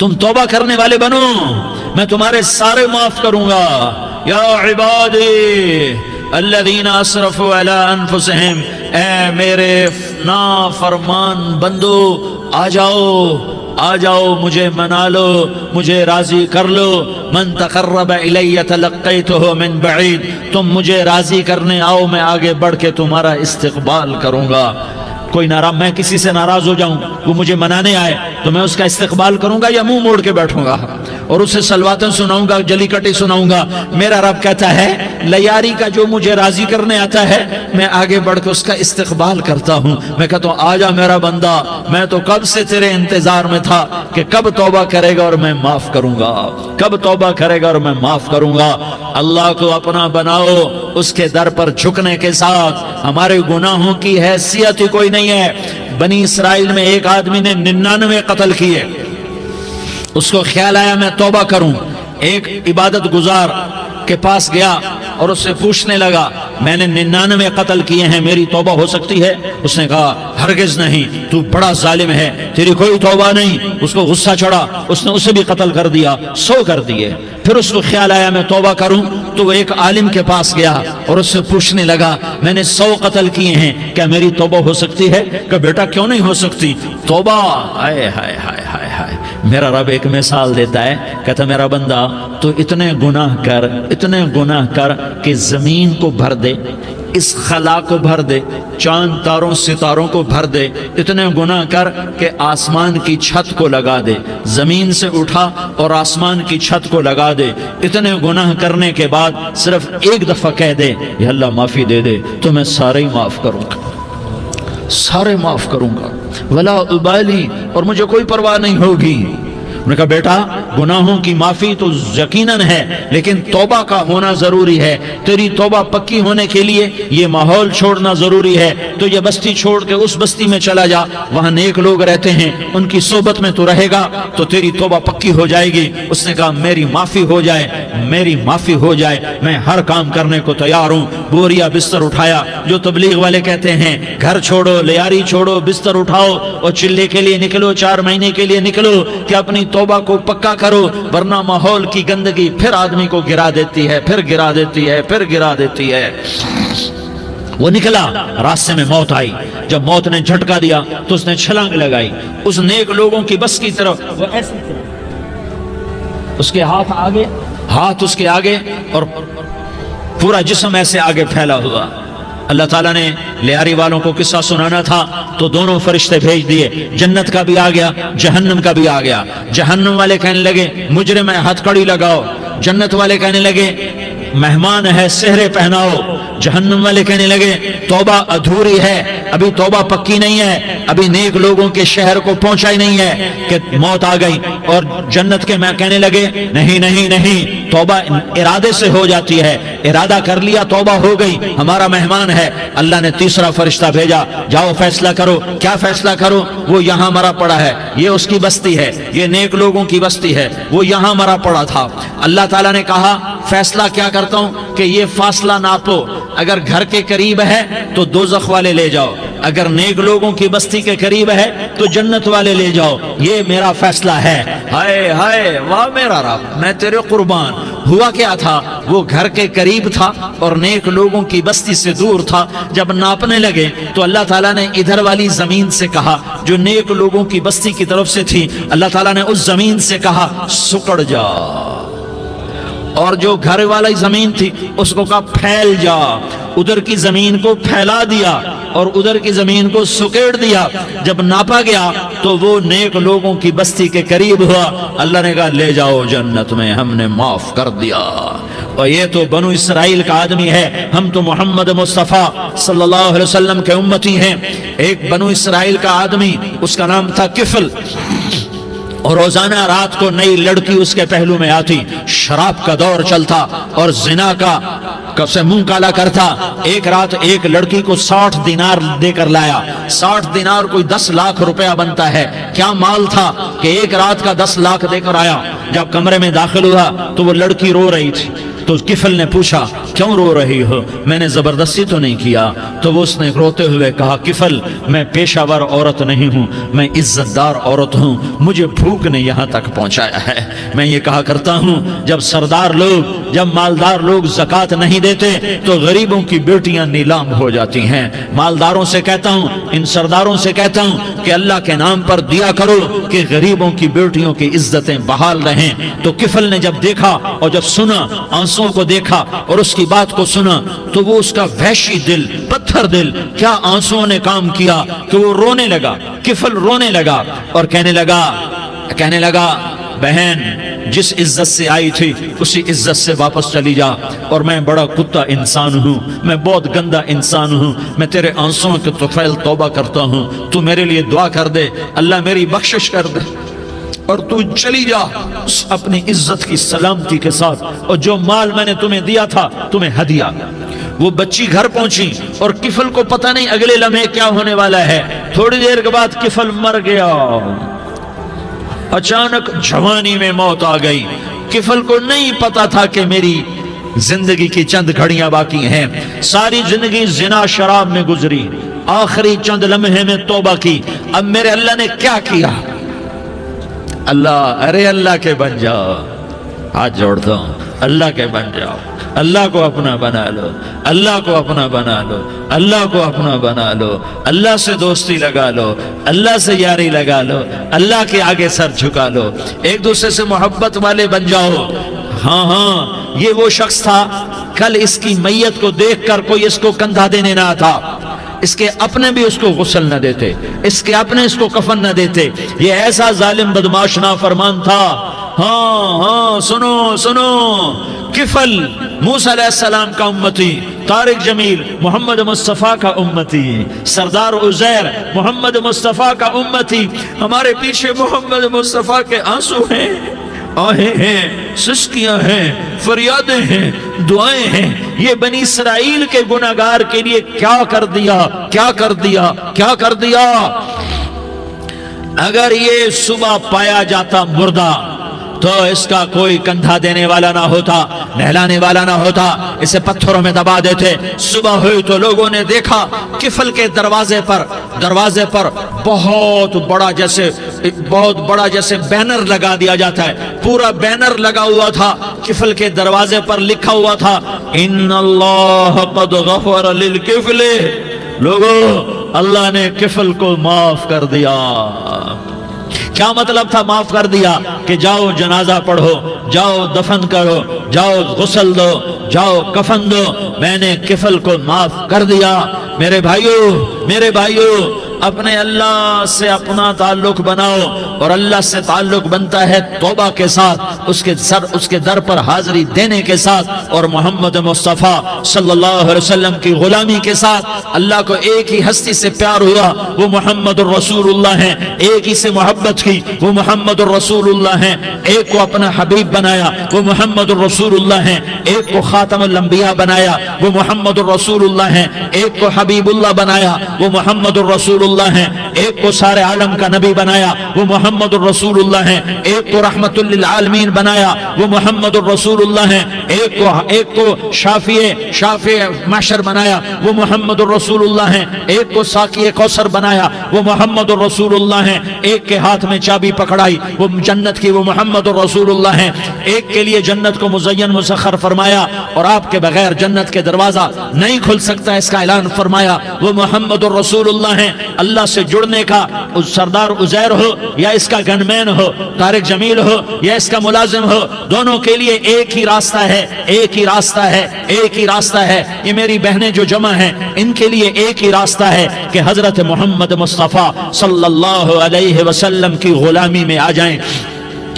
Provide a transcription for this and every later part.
تم توبہ کرنے والے بنو، میں تمہارے سارے معاف کروں گا۔ یا عبادی الذین اسرفوا علی انفسہم، اے میرے نافرمان بندو آ جاؤ مجھے منا لو، مجھے راضی کر لو۔ من تقرب الی تلقیتہ من بعید، تم مجھے راضی کرنے آؤ، میں آگے بڑھ کے تمہارا استقبال کروں گا۔ کوئی ناراض، میں کسی سے ناراض ہو جاؤں، وہ مجھے منانے آئے تو میں اس کا استقبال کروں گا یا منہ موڑ کے بیٹھوں گا اور اسے سلواتیں سناؤں گا، جلی کٹی سناؤں گا؟ میرا رب کہتا ہے لیاری کا جو مجھے راضی کرنے آتا ہے میں آگے بڑھ کے اس کا استقبال کرتا ہوں۔ میں کہتا ہوں آجا میرا بندہ، میں تو کب سے تیرے انتظار میں تھا کہ کب توبہ کرے گا اور میں معاف کروں گا، کب توبہ کرے گا اور میں معاف کروں گا۔ اللہ کو اپنا بناؤ، اس کے در پر جھکنے کے ساتھ ہمارے گناہوں کی حیثیت ہی کوئی نہیں ہے۔ بنی اسرائیل میں ایک آدمی نے 99 قتل کیے، اس کو خیال آیا میں توبہ کروں، ایک عبادت گزار کے پاس گیا اور اس سے پوچھنے لگا میں نے 99 قتل کیے ہیں، میری توبہ ہو سکتی ہے؟ اس نے کہا ہرگز نہیں، تو بڑا ظالم ہے، تیری کوئی توبہ نہیں۔ اس کو غصہ چڑھا، اس نے اسے بھی قتل کر دیا، 100 کر دیے۔ پھر اس کو خیال آیا میں توبہ کروں تو وہ ایک عالم کے پاس گیا اور اس سے پوچھنے لگا میں نے 100 قتل کیے ہیں، کیا میری توبہ ہو سکتی ہے؟ کہ بیٹا کیوں نہیں ہو سکتی توبہ؟ ہائے ہائے ہائے ہائے ہائے، میرا رب ایک مثال دیتا ہے، کہتا میرا بندہ تو اتنے گناہ کر کہ زمین کو بھر دے، اس خلا کو بھر دے، چاند تاروں ستاروں کو بھر دے، اتنے گناہ کر کہ آسمان کی چھت کو لگا دے، زمین سے اٹھا اور آسمان کی چھت کو لگا دے، اتنے گناہ کرنے کے بعد صرف ایک دفعہ کہہ دے یا اللہ معافی دے دے تو میں سارے ہی معاف کروں گا، سارے معاف کروں گا، ولا ابالی، اور مجھے کوئی پرواہ نہیں ہوگی۔ انہوں نے کہا بیٹا گناہوں کی معافی تو یقیناً ہے لیکن توبہ کا ہونا ضروری ہے، تیری توبہ پکی ہونے کے لیے یہ ماحول چھوڑنا ضروری ہے، تو یہ بستی چھوڑ کے اس بستی میں چلا جا، وہاں نیک لوگ رہتے ہیں، ان کی صحبت میں تو رہے گا تو تیری توبہ پکی ہو جائے گی۔ اس نے کہا میری معافی ہو جائے، میری معافی ہو جائے، میں ہر کام کرنے کو تیار ہوں۔ بوریا بستر اٹھایا، جو تبلیغ والے کہتے ہیں گھر چھوڑو، لیاری چھوڑو، بستر اٹھاؤ اور چلے کے لیے نکلو، 4 مہینے کے لیے نکلو کہ اپنی توبہ کو پکا کرو، ورنہ ماحول کی گندگی پھر آدمی کو گرا دیتی ہے، پھر گرا دیتی ہے، پھر گرا دیتی ہے۔ وہ نکلا، راستے میں موت آئی، جب موت نے جھٹکا دیا تو اس نے چھلانگ لگائی اس نیک لوگوں کی بس کی طرف، وہ ایسے اس کے ہاتھ اس کے آگے اور پورا جسم ایسے آگے پھیلا ہوا۔ اللہ تعالیٰ نے لیاری والوں کو قصہ سنانا تھا تو دونوں فرشتے بھیج دیے، جنت کا بھی آ گیا، جہنم کا بھی آ گیا۔ جہنم والے کہنے لگے مجرم ہے ہتھ کڑی لگاؤ، جنت والے کہنے لگے مہمان ہے سہرے پہناؤ۔ جہنم والے کہنے لگے توبہ ادھوری ہے، ابھی توبہ پکی نہیں ہے، ابھی نیک لوگوں کے شہر کو پہنچا ہی نہیں ہے کہ موت آ گئی۔ اور جنت کے میں کہنے لگے نہیں نہیں نہیں، توبہ ارادے سے ہو جاتی ہے، ارادہ کر لیا توبہ ہو گئی، ہمارا مہمان ہے۔ اللہ نے تیسرا فرشتہ بھیجا، جاؤ فیصلہ کرو۔ کیا فیصلہ کرو؟ وہ یہاں مرا پڑا ہے، یہ اس کی بستی ہے، یہ نیک لوگوں کی بستی ہے، وہ یہاں مرا پڑا تھا۔ اللہ تعالیٰ نے کہا فیصلہ کیا کرتا ہوں کہ یہ فاصلہ ناپو، اگر گھر کے قریب ہے تو دوزخ والے لے جاؤ، اگر نیک لوگوں کی بستی کے قریب ہے تو جنت والے لے جاؤ، یہ میرا فیصلہ ہے۔ ہائے ہائے واہ میرا رب، میں تیرے قربان۔ ہوا کیا تھا؟ وہ گھر کے قریب تھا اور نیک لوگوں کی بستی سے دور تھا۔ جب ناپنے لگے تو اللہ تعالیٰ نے ادھر والی زمین سے کہا جو نیک لوگوں کی بستی کی طرف سے تھی، اللہ تعالیٰ نے اس زمین سے کہا سکڑ جا، اور جو گھر والی زمین تھی اس کو کہا پھیل جا۔ ادھر کی زمین کو پھیلا دیا اور ادھر کی زمین کو سکیڑ دیا۔ جب ناپا گیا تو وہ نیک لوگوں کی بستی کے قریب ہوا۔ اللہ نے کہا لے جاؤ جنت میں، ہم نے معاف کر دیا۔ اور یہ تو بنو اسرائیل کا آدمی ہے، ہم تو محمد مصطفیٰ صلی اللہ علیہ وسلم کے امتی ہیں۔ ایک بنو اسرائیل کا آدمی، اس کا نام تھا کفل، اور روزانہ رات کو نئی لڑکی اس کے پہلو میں آتی، شراب کا دور چلتا اور زنا کا سے منہ کالا کرتا۔ ایک رات ایک لڑکی کو 60 دینار دے کر لایا۔ 60 دینار کوئی 10 لاکھ روپیہ بنتا ہے۔ کیا مال تھا کہ ایک رات کا 10 لاکھ دے کر آیا۔ جب کمرے میں داخل ہوا تو وہ لڑکی رو رہی تھی، تو کفل نے پوچھا کیوں رو رہی ہو؟ میں نے زبردستی تو نہیں کیا۔ تو وہ اس نے روتے ہوئے کہا کفل میں پیشہ ور عورت نہیں ہوں، میں عزت دار عورت ہوں، مجھے بھوک نے یہاں تک پہنچایا ہے۔ میں یہ کہا کرتا ہوں جب سردار لوگ، جب مالدار لوگ زکوٰۃ نہیں دیتے تو غریبوں کی بیٹیاں نیلام ہو جاتی ہیں۔ مالداروں سے کہتا ہوں، ان سرداروں سے کہتا ہوں کہ اللہ کے نام پر دیا کرو کہ غریبوں کی بیٹیوں کی عزتیں بحال رہیں۔ تو کفل نے جب دیکھا اور جب سنا، آنسوں کو دیکھا اور اس کی بات کو سنا، تو وہ اس کا وحشی دل، پتھر دل، کیا آنسوں نے کام کیا کہ وہ رونے لگا۔ کفل رونے لگا اور کہنے لگا بہن جس عزت سے آئی تھی اسی عزت سے واپس چلی جا، اور میں بڑا کتا انسان ہوں، میں بہت گندا انسان ہوں، میں تیرے آنسوں کے طفیل توبہ کرتا ہوں، تو میرے لیے دعا کر دے، اللہ میری بخشش کر دے، اور تو چلی جا اپنی عزت کی سلامتی کے ساتھ، اور جو مال میں نے تمہیں دیا تھا تمہیں ہدیہ۔ وہ بچی گھر پہنچی اور کفل کو پتہ نہیں اگلے لمحے کیا ہونے والا ہے۔ تھوڑی دیر کے بعد کفل مر گیا، اچانک جوانی میں موت آ گئی۔ کفل کو نہیں پتا تھا کہ میری زندگی کی چند گھڑیاں باقی ہیں، ساری زندگی زنا شراب میں گزری، آخری چند لمحے میں توبہ کی، اب میرے اللہ نے کیا کیا؟ اللہ کے بن جاؤ، ہاتھ جوڑتا ہوں، اللہ کے بن جاؤ، اللہ کو اپنا بنا لو، اللہ کو اپنا بنا لو، اللہ کو اپنا بنا لو، اللہ سے دوستی لگا لو، اللہ سے یاری لگا لو، اللہ کے آگے سر جھکا لو، ایک دوسرے سے محبت والے بن جاؤ۔ ہاں یہ وہ شخص تھا، کل اس کی میت کو دیکھ کر کوئی اس کو کندھا دینے نہ تھا، اس کے اپنے بھی اس کو غسل نہ دیتے، اس کے اپنے اس کو کفن نہ دیتے، یہ ایسا ظالم بدماش نافرمان تھا۔ ہاں سنو، کفل موسیٰ علیہ السلام کا امتی، طارق جمیل محمد مصطفیٰ کا امتی، سردار عزیر محمد مصطفیٰ کا امتی، ہمارے پیچھے محمد مصطفیٰ کے آنسو ہیں، آہیں ہیں، سسکیاں ہیں، فریادیں ہیں، دعائیں ہیں۔ یہ بنی اسرائیل کے گناہگار کے لیے کیا کر دیا۔ اگر یہ صبح پایا جاتا مردہ تو اس کا کوئی کندھا دینے والا نہ ہوتا، نہلانے والا نہ ہوتا، اسے پتھروں میں دبا دیتے۔ صبح ہوئی تو لوگوں نے دیکھا کفل کے دروازے پر بہت بڑا جیسے بینر لگا دیا جاتا ہے، پورا بینر لگا ہوا تھا، کفل کے دروازے پر لکھا ہوا تھا ان اللہ قد غفر للکفل، لوگوں اللہ نے کفل کو معاف کر دیا۔ کیا مطلب تھا معاف کر دیا؟ کہ جاؤ جنازہ پڑھو، جاؤ دفن کرو، جاؤ غسل دو، جاؤ کفن دو، میں نے کفل کو معاف کر دیا۔ میرے بھائیو اپنے اللہ سے اپنا تعلق بناؤ، اور اللہ سے تعلق بنتا ہے توبہ کے ساتھ، اس کے در پر حاضری دینے کے ساتھ، اور محمد مصطفیٰ صلی اللہ علیہ وسلم کی غلامی کے ساتھ۔ اللہ کو ایک ہی ہستی سے پیار ہوا، وہ محمد الرسول اللہ ہیں، ایک ہی سے محبت کی، وہ محمد الرسول اللہ ہیں، ایک کو اپنا حبیب بنایا، وہ محمد الرسول اللہ ہیں، ایک کو خاتم الانبیاء بنایا، وہ محمد الرسول اللہ ہیں، ایک کو حبیب اللہ بنایا، وہ محمد الرسول اللہ ہیں، ایک کو سارے عالم کا نبی بنایا، وہ محمد الرسول اللہ ہیں، ایک کو رحمت للعالمین بنایا، وہ محمد الرسول اللہ ہیں، ایک کو شافع محشر بنایا، وہ محمد الرسول اللہ ہیں، ایک کو ساقی کوثر بنایا، وہ محمد الرسول اللہ ہیں، ایک کے ہاتھ میں چابی پکڑائی وہ جنت کی، وہ محمد الرسول اللہ ہیں، ایک کے لیے جنت کو مزین مسخر فرمایا اور آپ کے بغیر جنت کے دروازہ نہیں کھل سکتا اس کا اعلان فرمایا، وہ محمد الرسول اللہ ہیں۔ اللہ سے جڑنے کا سردار عزیر ہو یا اس کا گنمین ہو، طارق جمیل ہو یا اس کا ملازم ہو، دونوں کے لیے ایک ہی راستہ ہے۔ یہ میری بہنیں جو جمع ہیں ان کے لیے ایک ہی راستہ ہے کہ حضرت محمد مصطفیٰ صلی اللہ علیہ وسلم کی غلامی میں آ جائیں،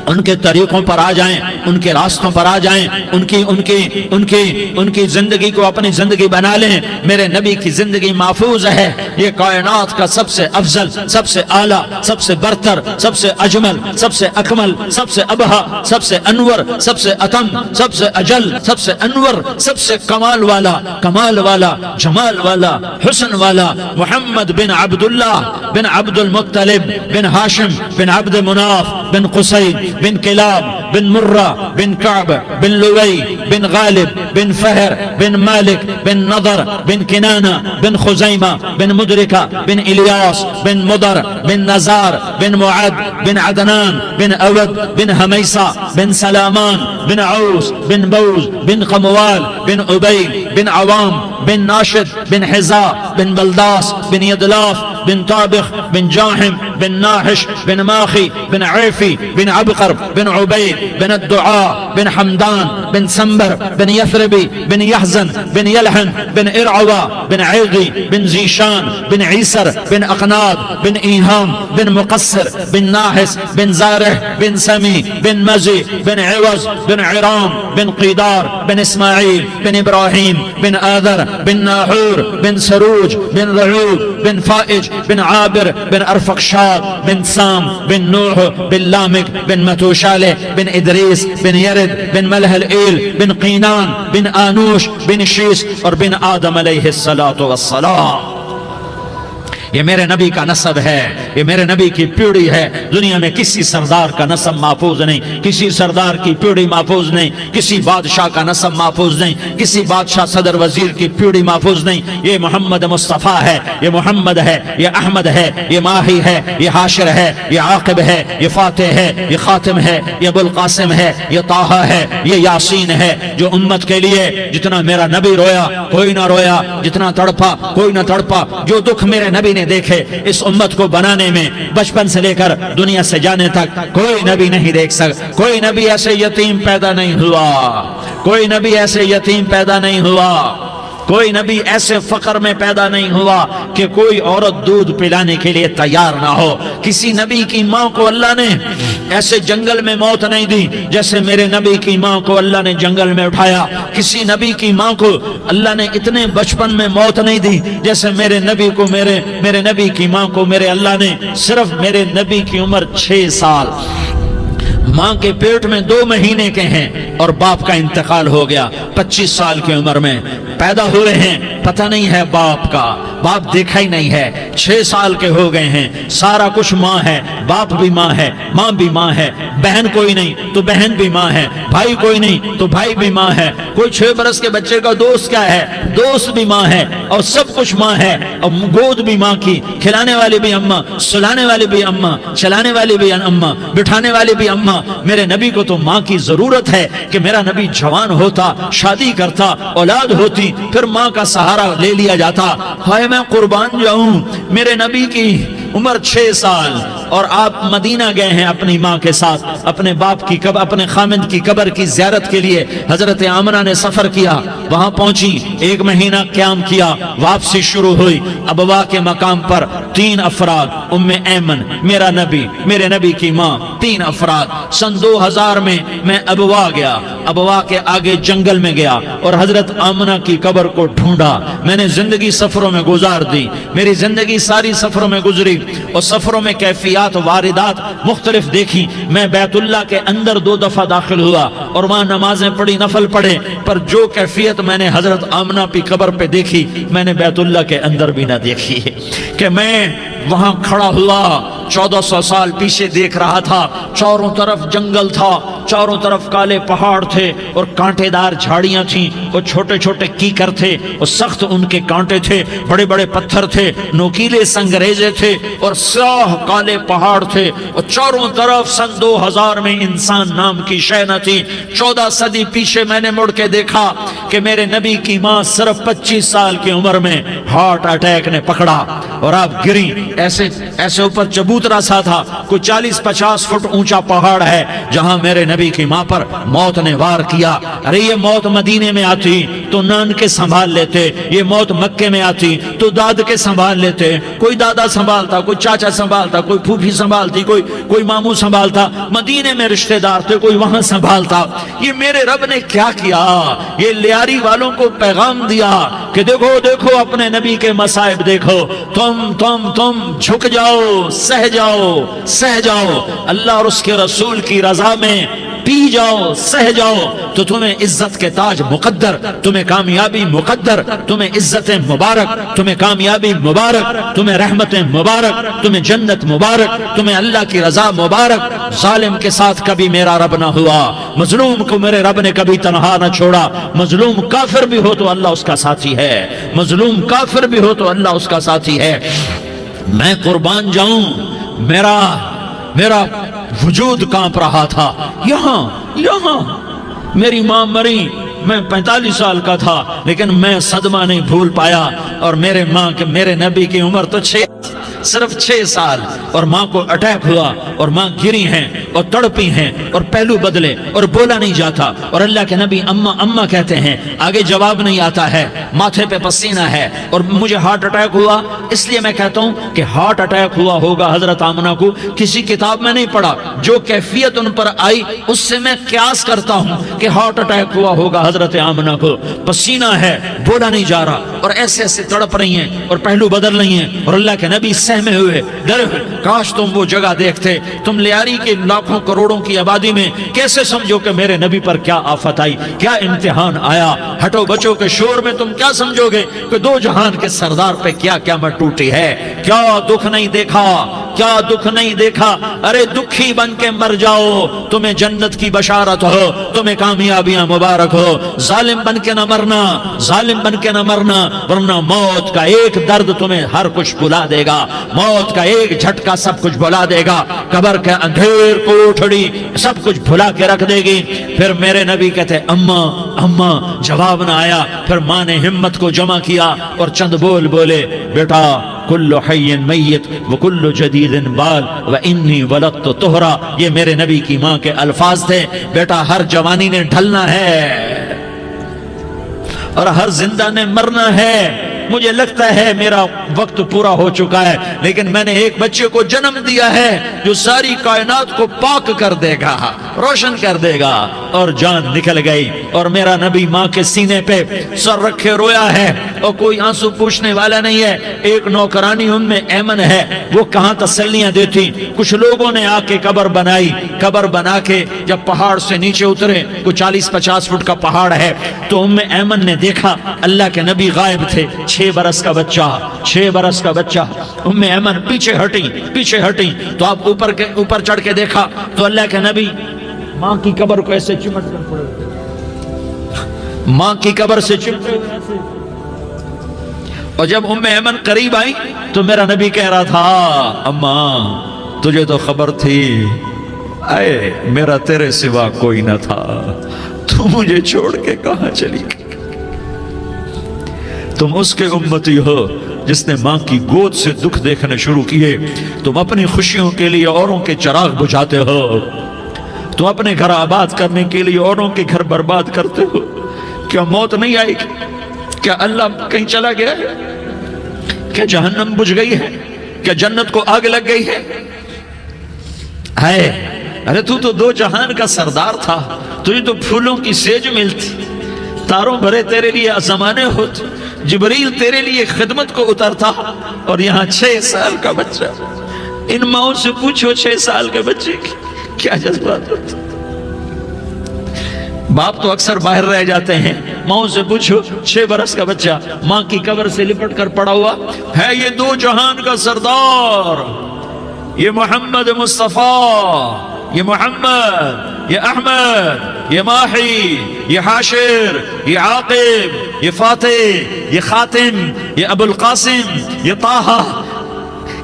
ان کے طریقوں پر آ جائیں، ان کے راستوں پر آ جائیں، ان کی زندگی کو اپنی زندگی بنا لیں۔ میرے نبی کی زندگی محفوظ ہے، یہ کائنات کا سب سے افضل، سب سے اعلیٰ، سب سے برتر، سب سے اجمل، سب سے اکمل، سب سے ابہا، سب سے انور، سب سے اتم، سب سے اجل، سب سے انور، سب سے کمال والا، جمال والا، حسن والا، محمد بن عبداللہ بن عبد المطلب بن ہاشم بن عبد مناف بن قصی بن کلاب بن مرہ بن کعب بن لوی بن غالب بن فہر بن مالک بن نضر بن کنانہ بن خزیمہ بن مدرکہ بن الیاس بن مدر بن نزار بن معد بن عدنان بن اود بن حمیسہ بن سلامان بن عوس بن بوز بن قموال بن عبید بن عوام بن ناشد بن حزا بن بلداس بن یدلاف بن طابخ بن جاحم بن ناحش بن ماخی بن عیفی بن عبقر بن عبید بن الدعاء بن حمدان بن سنبر بن یثربی بن یحزن بن یلحن بن ارعوا بن عیغی بن زیشان بن عیسر بن اقناد بن ایہام بن مقصر بن ناحس بن زارح بن سمی بن مزی بن عوض بن عرام بن قیدار بن اسماعیل بن ابراہیم بن آذر بن ناحور بن سروج بن رعوب بن فائج بن عابر بن ارفقشاد بن سام بن نوح بن لامک بن متوشالہ بن ادریس بن یرد بن ملح الایل بن قینان بن آنوش بن شیس اور بن آدم علیہ السلام۔ یہ میرے نبی کا نسب ہے، یہ میرے نبی کی پیڑھی ہے۔ دنیا میں کسی سردار کا نسب محفوظ نہیں، کسی سردار کی پیڑھی محفوظ نہیں، کسی بادشاہ کا نسب محفوظ نہیں، کسی بادشاہ صدر وزیر کی پیڑھی محفوظ نہیں۔ یہ محمد مصطفیٰ ہے، یہ محمد ہے، یہ احمد ہے، یہ ماہی ہے، یہ حاشر ہے، یہ عاقب ہے، یہ فاتح ہے، یہ خاتم ہے، یہ ابو القاسم ہے، یہ طٰہٰ ہے، یہ یاسین ہے۔ جو امت کے لیے جتنا میرا نبی رویا کوئی نہ رویا، جتنا تڑپا کوئی نہ تڑپا، جو دکھ میرے نبی نے دیکھے اس امت کو بنانے میں، بچپن سے لے کر دنیا سے جانے تک کوئی نبی نہیں دیکھ سکتا۔ کوئی نبی ایسے یتیم پیدا نہیں ہوا، کوئی نبی ایسے یتیم پیدا نہیں ہوا، کوئی نبی ایسے فقر میں پیدا نہیں ہوا کہ کوئی عورت دودھ پلانے کے لیے تیار نہ ہو۔ کسی نبی کی ماں کو اللہ نے ایسے جنگل میں موت نہیں دی جیسے میرے نبی کی ماں کو اللہ نے جنگل میں اٹھایا۔ کسی نبی کی ماں کو اللہ نے اتنے بچپن میں موت نہیں دی جیسے میرے نبی کو میرے نبی کی ماں کو میرے اللہ نے صرف میرے نبی کی عمر 6 سال، ماں کے پیٹ میں 2 مہینے کے ہیں اور باپ کا انتقال ہو گیا 25 سال کی عمر میں پیدا ہوئے ہیں، پتہ نہیں ہے باپ کا، باپ دیکھا ہی نہیں ہے، 6 سال کے ہو گئے ہیں، سارا کچھ ماں ہے، باپ بھی ماں ہے، ماں بھی ماں ہے، بہن کوئی نہیں تو بہن بھی ماں ہے، بھائی کوئی نہیں تو بھائی بھی ماں ہے، کوئی 6 برس کے بچے کا دوست کیا ہے، دوست بھی ماں ہے، اور سب کچھ ماں ہے، اور گود بھی ماں کی، کھلانے والی بھی اماں، سلانے والی بھی اماں، چلانے والی بھی اماں، بٹھانے والی بھی اماں۔ میرے نبی کو تو ماں کی ضرورت ہے کہ میرا نبی جوان ہوتا، شادی کرتا، اولاد ہوتی، پھر ماں کا سہارا لے لیا جاتا۔ ہائے میں قربان جاؤں، میرے نبی کی عمر 6 سال اور آپ مدینہ گئے ہیں اپنی ماں کے ساتھ، اپنے باپ کی اپنے خامند کی قبر کی زیارت کے لیے حضرت آمنہ نے سفر کیا، وہاں پہنچی، 1 مہینہ قیام کیا، واپسی شروع ہوئی۔ ابوا کے مقام پر 3 افراد، ام ایمن، میرا نبی، میرے نبی کی ماں، 3 افراد۔ سن 2000 میں ابوا گیا، ابوا کے آگے جنگل میں گیا اور حضرت آمنہ کی قبر کو ڈھونڈا۔ میں نے زندگی سفروں میں گزار دی، میری زندگی ساری سفروں میں گزری اور سفروں میں کیفیات واردات مختلف دیکھی۔ میں بیت اللہ کے اندر 2 دفعہ داخل ہوا اور وہاں نمازیں پڑھی، نفل پڑھے، پر جو کیفیت میں نے حضرت آمنہ کی قبر پہ دیکھی میں نے بیت اللہ کے اندر بھی نہ دیکھی کہ میں وہاں کھڑا ہوا 1400 سال پیچھے دیکھ رہا تھا، چاروں طرف جنگل تھا، چاروں طرف کالے پہاڑ تھے اور کانٹے دار جھاڑیاں تھیں، اور چھوٹے چھوٹے کیکر تھے اور سخت ان کے کانٹے تھے، بڑے بڑے پتھر تھے، نوکیلے سنگریزے تھے اور سیاہ کالے پہاڑ تھے، اور چاروں طرف سن 2000 میں انسان نام کی شے نہ تھی۔ 14 صدی پیچھے میں نے مڑ کے دیکھا کہ میرے نبی کی ماں صرف 25 سال کی عمر میں ہارٹ اٹیک نے پکڑا اور آپ گری، ایسے اوپر چبوترا سا تھا، کوئی 40-50 فٹ اونچا پہاڑ ہے جہاں میرے نبی کی ماں پر موت نے وار کیا۔ ارے یہ موت مدینے میں آتی تو نان کے سنبھال لیتے، یہ موت مکے میں آتی تو داد کے سنبھال لیتے، کوئی دادا سنبھالتا، کوئی چاچا سنبھالتا، کوئی پھوپھی سنبھالتی، کوئی ماموں سنبھالتا، مدینے میں رشتہ دار تھے کوئی وہاں سنبھالتا۔ یہ میرے رب نے کیا کیا؟ یہ لیاری والوں کو پیغام دیا کہ دیکھو دیکھو اپنے نبی کے مصائب دیکھو، تم جھک جاؤ، سہ جاؤ، اللہ اور اس کے رسول کی رضا میں پی جاؤ سہ جاؤ تو تمہیں عزت کے تاج مقدر، تمہیں کامیابی مقدر، تمہیں عزت مبارک، تمہیں کامیابی مبارک، تمہیں رحمت مبارک، تمہیں جنت مبارک، تمہیں اللہ کی رضا مبارک۔ ظالم کے ساتھ کبھی میرا رب نہ ہوا، مظلوم کو میرے رب نے کبھی تنہا نہ چھوڑا۔ مظلوم کافر بھی ہو تو اللہ اس کا ساتھی ہے، مظلوم کافر بھی ہو تو اللہ اس کا ساتھی ہے۔ میں قربان جاؤں، میرا وجود کانپ رہا تھا۔ یہاں میری ماں مری، میں 45 سال کا تھا، لیکن میں صدمہ نہیں بھول پایا۔ اور میرے نبی کی عمر تو صرف 6 سال، اور ماں کو اٹیک ہوا اور ماں گری ہیں اور تڑپی ہیں اور پہلو بدلے اور بولا نہیں جاتا، اور اللہ کے نبی اماں اماں کہتے ہیں، آگے جواب نہیں آتا ہے، ماتھے پہ پسینہ ہے، اور مجھے ہارٹ اٹیک ہوا۔ اس لیے میں کہتا ہوں کہ ہارٹ اٹیک ہوا ہوگا حضرت آمنہ کو، کسی کتاب میں نہیں پڑھا، جو کیفیت ان پر آئی اس سے میں قیاس کرتا ہوں کہ ہارٹ اٹیک ہوا ہوگا حضرت آمنہ کو۔ پسینہ ہے، بولا نہیں جا رہا، اور ایسے ایسے تڑپ رہی ہیں اور پہلو بدل رہی ہیں، اور اللہ کے نبی سہمے ہوئے، ڈرے ہوئے۔ کاش تم وہ جگہ دیکھتے، تم لیاری کے لاکھوں کروڑوں کی آبادی میں کیسے سمجھو کہ میرے نبی پر کیا آفت آئی، کیا امتحان آیا۔ ہٹو بچوں کے شور میں تم کیا سمجھو گے کہ دو جہان کے سردار پہ کیا قیامت ٹوٹی ہے۔ کیا دکھ نہیں دیکھا، کیا دکھ نہیں دیکھا۔ ارے دکھی بن کے مر جاؤ، تمہیں جنت کی بشارت ہو، تمہیں کامیابیاں مبارک ہو۔ ظالم بن کے نہ مرنا، ظالم بن کے نہ مرنا، ورنہ موت کا ایک درد تمہیں ہر کچھ بلا دے گا، موت کا ایک جھٹکا سب کچھ بھلا دے گا، قبر کے اندھیر کوٹھڑی سب کچھ بھلا کے رکھ دے گی۔ پھر میرے نبی کہتے اماں اماں، جواب نہ آیا۔ پھر ماں نے ہمت کو جمع کیا اور چند بول بولے، بیٹا کل حی میت وکل جدید بال وانی ولدت طہرا۔ یہ میرے نبی کی ماں کے الفاظ تھے، بیٹا ہر جوانی نے ڈھلنا ہے اور ہر زندہ نے مرنا ہے۔ مجھے لگتا ہے میرا وقت پورا ہو چکا ہے، لیکن میں نے ایک بچے کو جنم دیا ہے جو ساری کائنات کو پاک کر دے گا، روشن کر دے گا۔ اور جان نکل گئی، اور میرا نبی ماں کے سینے پہ سر رکھے رویا ہے، اور کوئی آنسو پوچھنے والا نہیں ہے۔ ایک نوکرانی ان میں ایمن ہے، وہ کہاں تسلیاں دیتی۔ کچھ لوگوں نے آ کے قبر بنائی، قبر بنا کے جب پہاڑ سے نیچے اترے، کوئی 40-50 فٹ کا پہاڑ ہے، تو ایمن نے دیکھا اللہ کے نبی غائب تھے۔ 6 برس کا بچہ، ایمن پیچھے ہٹی تو آپ اوپر چڑھ کے دیکھا تو اللہ کے نبی ماں کی قبر کو ایسے چمٹ کر پڑے، ماں کی قبر سے چمٹے ہوئے ایسے۔ اور جب ایمن قریب آئی تو میرا نبی کہہ رہا تھا، اماں تجھے تو خبر تھی، اے میرا تیرے سوا کوئی نہ تھا، تو مجھے چھوڑ کے کہاں چلی گئی۔ تم اس کے امتی ہو جس نے ماں کی گود سے دکھ دیکھنے شروع کیے۔ تم اپنی خوشیوں کے لیے اوروں کے چراغ بجھاتے ہو، تم اپنے گھر آباد کرنے کے لیے اوروں کے گھر برباد کرتے ہو۔ کیا موت نہیں آئے گی؟ کیا اللہ کہیں چلا گیا ہے؟ کیا جہنم بجھ گئی ہے؟ کیا جنت کو آگ لگ گئی ہے؟ ارے تو 2 جہان کا سردار تھا، تجھے تو پھولوں کی سیج ملتی، تاروں بھرے تیرے لیے زمانے ہوتے، جبریل تیرے لیے خدمت کو اترتا، اور یہاں 6 سال کا بچہ۔ ان ماؤں سے پوچھو 6 سال کے بچے کی کیا جذبات ہوتے۔ باپ تو اکثر باہر رہ جاتے ہیں، ماؤں سے پوچھو 6 برس کا بچہ ماں کی قبر سے لپٹ کر پڑا ہوا ہے۔ یہ 2 جہان کا سردار، یہ محمد مصطفیٰ، یہ محمد، یہ احمد، یہ ماہی، یہ حاشر، یہ عاقب، یہ فاتح، یہ خاتم، یہ ابو القاسم، یہ طٰہٰ،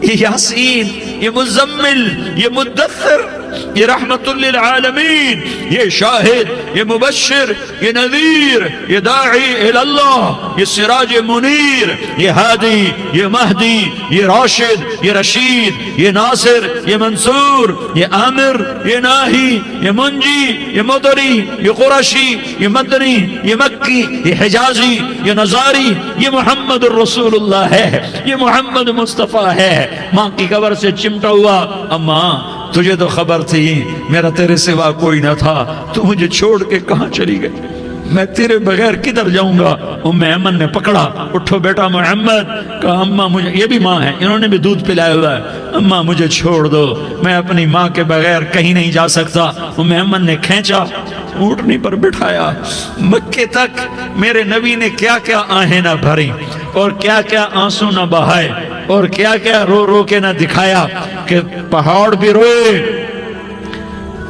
یہ یاسین، یہ مزمل، یہ مدثر، یہ رحمت للعالمین، یہ شاہد، یہ مبشر، یہ نذیر، یہ داعی اللہ، یہ سراج منیر، یہ ہادی، یہ مہدی، یہ راشد، یہ رشید، یہ ناصر، یہ منصور، یہ عامر، یہ ناہی، یہ منجی، یہ مدری، یہ قرشی، یہ مدنی، یہ مکی، یہ حجازی، یہ نظاری، یہ محمد الرسول اللہ ہے، یہ محمد مصطفیٰ ہے۔ ماں کی قبر سے چمٹا ہوا، اماں تجھے تو خبر تھی میرا تیرے سوا کوئی نہ تھا، تو مجھے چھوڑ کے کہاں چلی گئی۔ میں تیرے بغیر کدھر جاؤں گا؟ ام ایمن نے پکڑا، اٹھو بیٹا محمد، کہا اماں مجھے، یہ بھی ماں ہے، انہوں نے بھی دودھ پلایا ہوا ہے، اماں مجھے چھوڑ دو، میں اپنی ماں کے بغیر کہیں نہیں جا سکتا۔ ام ایمن نے کھینچا، اونٹنی پر بٹھایا، مکے تک میرے نبی نے کیا کیا آہیں نہ بھری اور کیا کیا آنسو نہ بہائے اور کیا کیا رو رو کے نہ دکھایا کہ پہاڑ بھی روئے،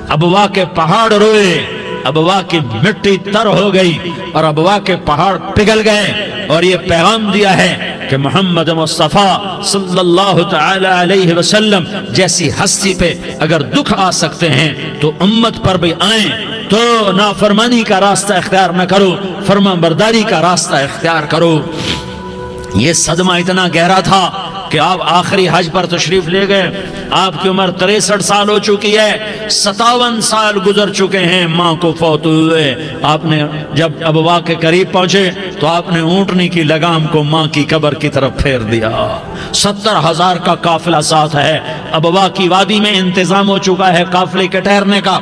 ابوا کے پہاڑ روئے، ابوا کی مٹی تر ہو گئی اور ابوا کے پہاڑ پگھل گئے۔ اور یہ پیغام دیا ہے کہ محمد مصطفیٰ صلی اللہ تعالی علیہ وسلم جیسی ہستی پہ اگر دکھ آ سکتے ہیں تو امت پر بھی آئیں، تو نافرمانی کا راستہ اختیار نہ کرو، فرما برداری کا راستہ اختیار کرو۔ یہ صدمہ اتنا گہرا تھا کہ آپ آخری حج پر تشریف لے گئے، آپ کی عمر 63 سال ہو چکی ہے، 57 سال گزر چکے ہیں ماں کو فوت ہوئے۔ آپ نے جب ابوا کے قریب پہنچے تو آپ نے اونٹنی کی لگام کو ماں کی قبر کی طرف پھیر دیا۔ 70,000 کا قافلہ ساتھ ہے، ابوا کی وادی میں انتظام ہو چکا ہے قافلے کے ٹھہرنے کا۔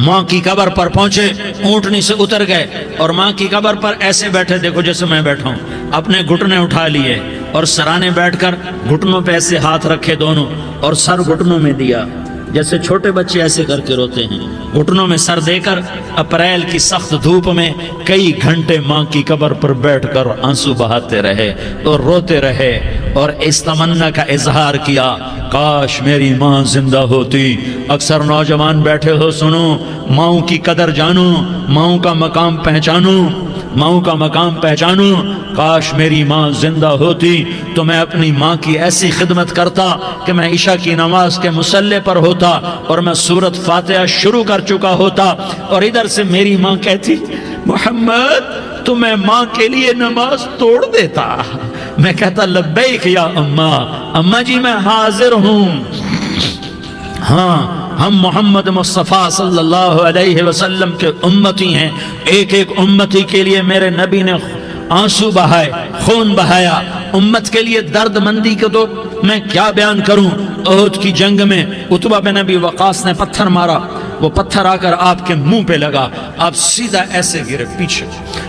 ماں کی قبر پر پہنچے، اونٹنی سے اتر گئے اور ماں کی قبر پر ایسے بیٹھے، دیکھو جیسے میں بیٹھا ہوں، اپنے گھٹنے اٹھا لیے اور سرانے بیٹھ کر گھٹنوں پہ ایسے ہاتھ رکھے دونوں اور سر گھٹنوں میں دیا، جیسے چھوٹے بچے ایسے کر کے روتے ہیں، گھٹنوں میں سر دے کر اپریل کی سخت دھوپ میں کئی گھنٹے ماں کی قبر پر بیٹھ کر آنسو بہاتے رہے اور روتے رہے اور اس تمنا کا اظہار کیا، کاش میری ماں زندہ ہوتی۔ اکثر نوجوان بیٹھے ہو، سنو، ماؤں کی قدر جانو، ماؤں کا مقام پہچانو، ماؤں کا مقام پہچانو۔ کاش میری ماں زندہ ہوتی تو میں اپنی ماں کی ایسی خدمت کرتا کہ میں عشاء کی نماز کے مصلی پر ہوتا اور میں سورۃ فاتحہ شروع کر چکا ہوتا اور ادھر سے میری ماں کہتی محمد تو میں ماں کے لیے نماز توڑ دیتا، میں کہتا لبیک یا اماں، اماں جی میں حاضر ہوں۔ ہاں، ہم محمد مصطفیٰ صلی اللہ علیہ وسلم کے امتی ہیں، ایک ایک امتی کے لیے میرے نبی نے آنسو بہائے، خون بہایا، امت کے لیے درد مندی کو تو میں کیا بیان کروں۔ احد کی جنگ میں عتبہ بن ابی وقاص نے پتھر مارا، وہ پتھر آ کر آپ کے منہ پہ لگا، آپ سیدھا ایسے گرے،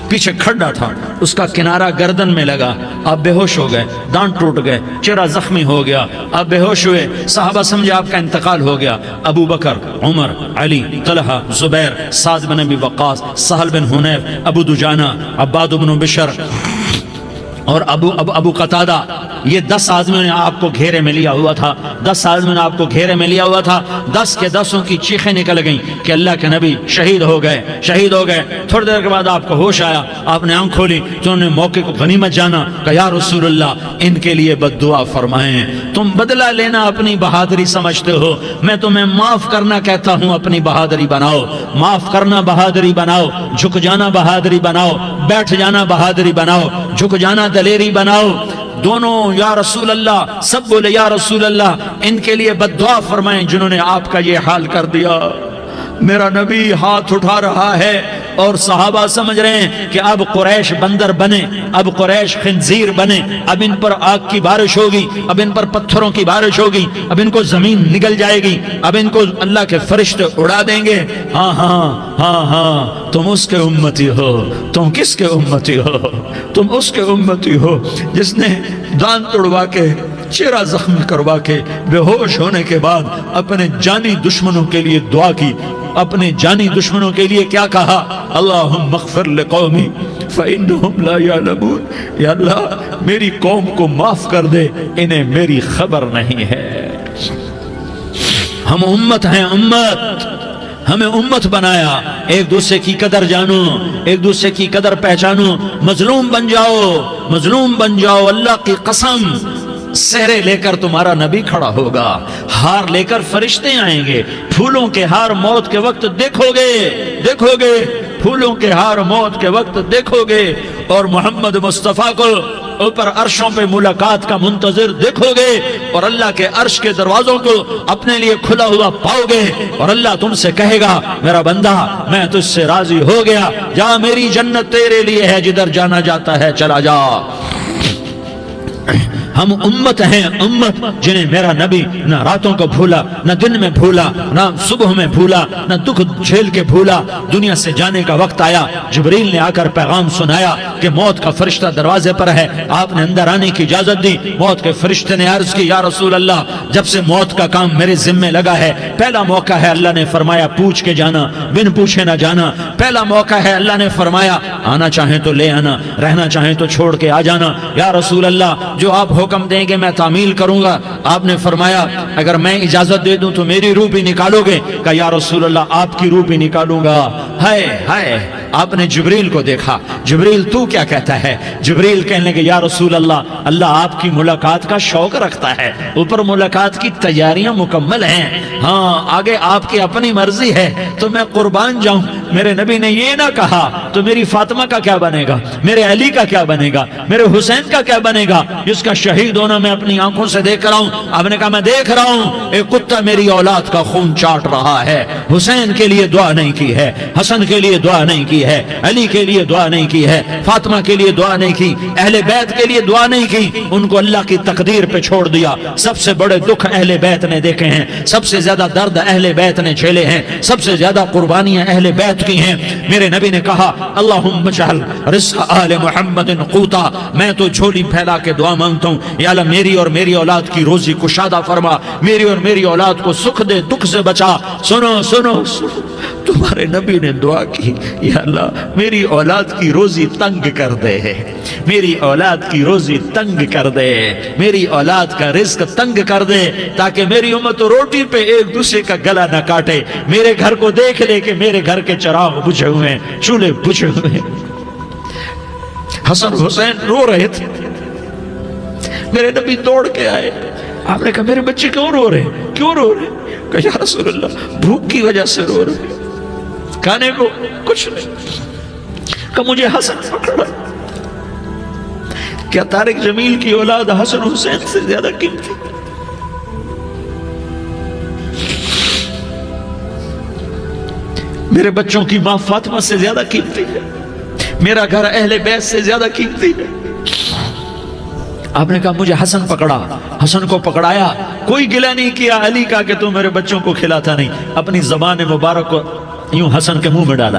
پیچھے کھڈا تھا، اس کا کنارہ گردن میں لگا، آپ بے ہوش ہو گئے، دانت ٹوٹ گئے، چہرہ زخمی ہو گیا، آپ بے ہوش ہوئے، صحابہ سمجھے آپ کا انتقال ہو گیا۔ ابو بکر، عمر، علی، طلحہ، زبیر، سعد بن ابی وقاص، سہل بن حنیف، ابو دجانہ، عباد بن بشر اور ابو قتادہ، یہ 10 آدمیوں نے آپ کو گھیرے میں لیا ہوا تھا، 10 آدمیوں نے آپ کو گھیرے میں لیا ہوا تھا، 10 کے 10 کی چیخیں نکل گئیں کہ اللہ کے نبی شہید ہو گئے۔ تھوڑی دیر کے بعد آپ کو ہوش آیا، آپ نے آنکھ کھولی تو انہوں نے موقع کو غنیمت جانا کہ یا رسول اللہ ان کے لیے بد دعا فرمائیں، تم بدلہ لینا اپنی بہادری سمجھتے ہو، میں تمہیں معاف کرنا کہتا ہوں، اپنی بہادری بناؤ، معاف کرنا بہادری بناؤ، جھک جانا بہادری بناؤ، بیٹھ جانا بہادری بناؤ، جھک جانا دلیری بناؤ۔ دونوں یا رسول اللہ، سب بولے یا رسول اللہ، ان کے لیے بد دعا فرمائیں جنہوں نے آپ کا یہ حال کر دیا۔ میرا نبی ہاتھ اٹھا رہا ہے اور صحابہ سمجھ رہے ہیں کہ اب قریش بندر بنے، اب قریش خنزیر بنے، اب ان پر آگ کی بارش ہوگی، اب ان پر پتھروں کی بارش ہوگی، اب ان کو زمین نگل جائے گی، اب ان کو اللہ کے فرشتے اڑا دیں گے۔ ہاں ہاں ہاں ہاں، تم اس کے امتی ہو، تم کس کے امتی ہو؟ تم اس کے امتی ہو جس نے دانت توڑوا کے، چہرہ زخمی کروا کے، بے ہوش ہونے کے بعد اپنے جانی دشمنوں کے لیے دعا کی، اپنے جانی دشمنوں کے لیے کیا کہا؟ اللہم اغفر لقومی فإنہم لا یعلمون، یا اللہ میری قوم کو معاف کر دے، انہیں میری خبر نہیں ہے۔ ہم امت ہیں، امت، ہمیں امت بنایا، ایک دوسرے کی قدر جانو، ایک دوسرے کی قدر پہچانو، مظلوم بن جاؤ، مظلوم بن جاؤ، اللہ کی قسم سہرے لے کر تمہارا نبی کھڑا ہوگا، ہار لے کر فرشتے آئیں گے، پھولوں کے ہار موت کے وقت دیکھو گے، پھولوں کے ہار موت کے وقت دیکھو گے، اور محمد مصطفیٰ کو اوپر عرشوں پہ ملاقات کا منتظر دیکھو گے، اور اللہ کے عرش کے دروازوں کو اپنے لیے کھلا ہوا پاؤ گے، اور اللہ تم سے کہے گا میرا بندہ میں تجھ سے راضی ہو گیا، جا میری جنت تیرے لیے ہے، جدھر جانا جاتا ہے چلا جا۔ ہم امت ہیں، امت جنہیں میرا نبی نہ راتوں کو بھولا، نہ دن میں بھولا، نہ صبح میں بھولا، نہ دکھ جھیل کے بھولا۔ دنیا سے جانے کا وقت آیا، جبریل نے آ کر پیغام سنایا کہ موت کا فرشتہ دروازے پر ہے، آپ نے اندر آنے کی اجازت دی۔ موت کے فرشتے نے عرض کی، یا رسول اللہ، جب سے موت کا کام میرے ذمے لگا ہے، پہلا موقع ہے، اللہ نے فرمایا پوچھ کے جانا، بن پوچھے نہ جانا۔ پہلا موقع ہے، اللہ نے فرمایا آنا چاہیں تو لے آنا، رہنا چاہیں تو چھوڑ کے آ جانا۔ یا رسول اللہ، جو آپ حکم دیں گے میں تعمیل کروں گا۔ آپ نے فرمایا اگر میں اجازت دے دوں تو میری روح بھی نکالو گے؟ کہا یا رسول اللہ، آپ کی روح بھی نکالوں گا۔ ہائے ہائے، آپ نے جبریل کو دیکھا، جبریل تو کیا کہتا ہے؟ جبریل کہنے لگے یا رسول اللہ، اللہ آپ کی ملاقات کا شوق رکھتا ہے، اوپر ملاقات کی تیاریاں مکمل ہیں، ہاں آگے آپ کی اپنی مرضی ہے تو میں قربان جاؤں۔ میرے نبی نے یہ نہ کہا تو میری فاطمہ کا کیا بنے گا، میرے علی کا کیا بنے گا، میرے حسین کا کیا بنے گا، جس کا شہید ہونا میں اپنی آنکھوں سے دیکھ رہا ہوں۔ آپ نے کہا میں دیکھ رہا ہوں، ایک کتا میری اولاد کا خون چاٹ رہا ہے۔ حسین کے لیے دعا نہیں کی ہے، حسن کے لیے دعا نہیں کی ہے، علی کے لیے دعا نہیں کی ہے، فاطمہ کے لیے دعا نہیں کی، اہل بیت کے لیے دعا نہیں کی، ان کو اللہ کی تقدیر پہ چھوڑ دیا۔ سب سے بڑے دکھ اہل بیت نے دیکھے ہیں، سب سے زیادہ درد اہل بیت نے جھیلے ہیں، سب سے زیادہ قربانیاں اہل بیت کی ہیں۔ میرے نبی نے کہا اللہم اجعل رزق آل محمد قوتا، میں تو جھولی پھیلا کے دعا مانگتا ہوں، یا اللہ میری اور میری اولاد کی روزی کشادہ فرما، میری اور میری اولاد کو سکھ دے، دکھ سے بچا۔ سنو سنو سنو، تمہارے نبی نے دعا کی، یا اللہ میری اولاد کی روزی تنگ کر دے، میری اولاد کی روزی تنگ کر دے، میری اولاد کا رزق تنگ کر دے، تاکہ میری امت روٹی پہ ایک دوسرے کا گلا نہ کاٹے، میرے گھر کو دیکھ لے کہ میرے گھر کے چراغ بجھے ہوئے ہیں، چولہے بجھے ہوئے ہیں۔ حسن حسین رو رہے تھے، میرے نبی دوڑ کے آئے، آپ نے کہا میرے بچے کیوں رو رہے ہیں، کیوں رو رہے ہیں؟ کہا یا رسول اللہ بھوک کی وجہ سے رو رہے ہیں، کھانے کو کچھ نہیں۔ کہ مجھے حسن پکڑا۔ کیا طارق جمیل کی اولاد حسن حسین سے زیادہ قیمتی؟ میرے بچوں کی ماں فاطمہ سے زیادہ قیمتی ہے، میرا گھر اہل بیت سے زیادہ قیمتی ہے۔ آپ نے کہا مجھے حسن پکڑا، حسن کو پکڑایا، کوئی گلہ نہیں کیا علی کا کہ تو میرے بچوں کو کھلاتا نہیں، اپنی زبان مبارک کو یوں حسن کے منہ میں ڈالا،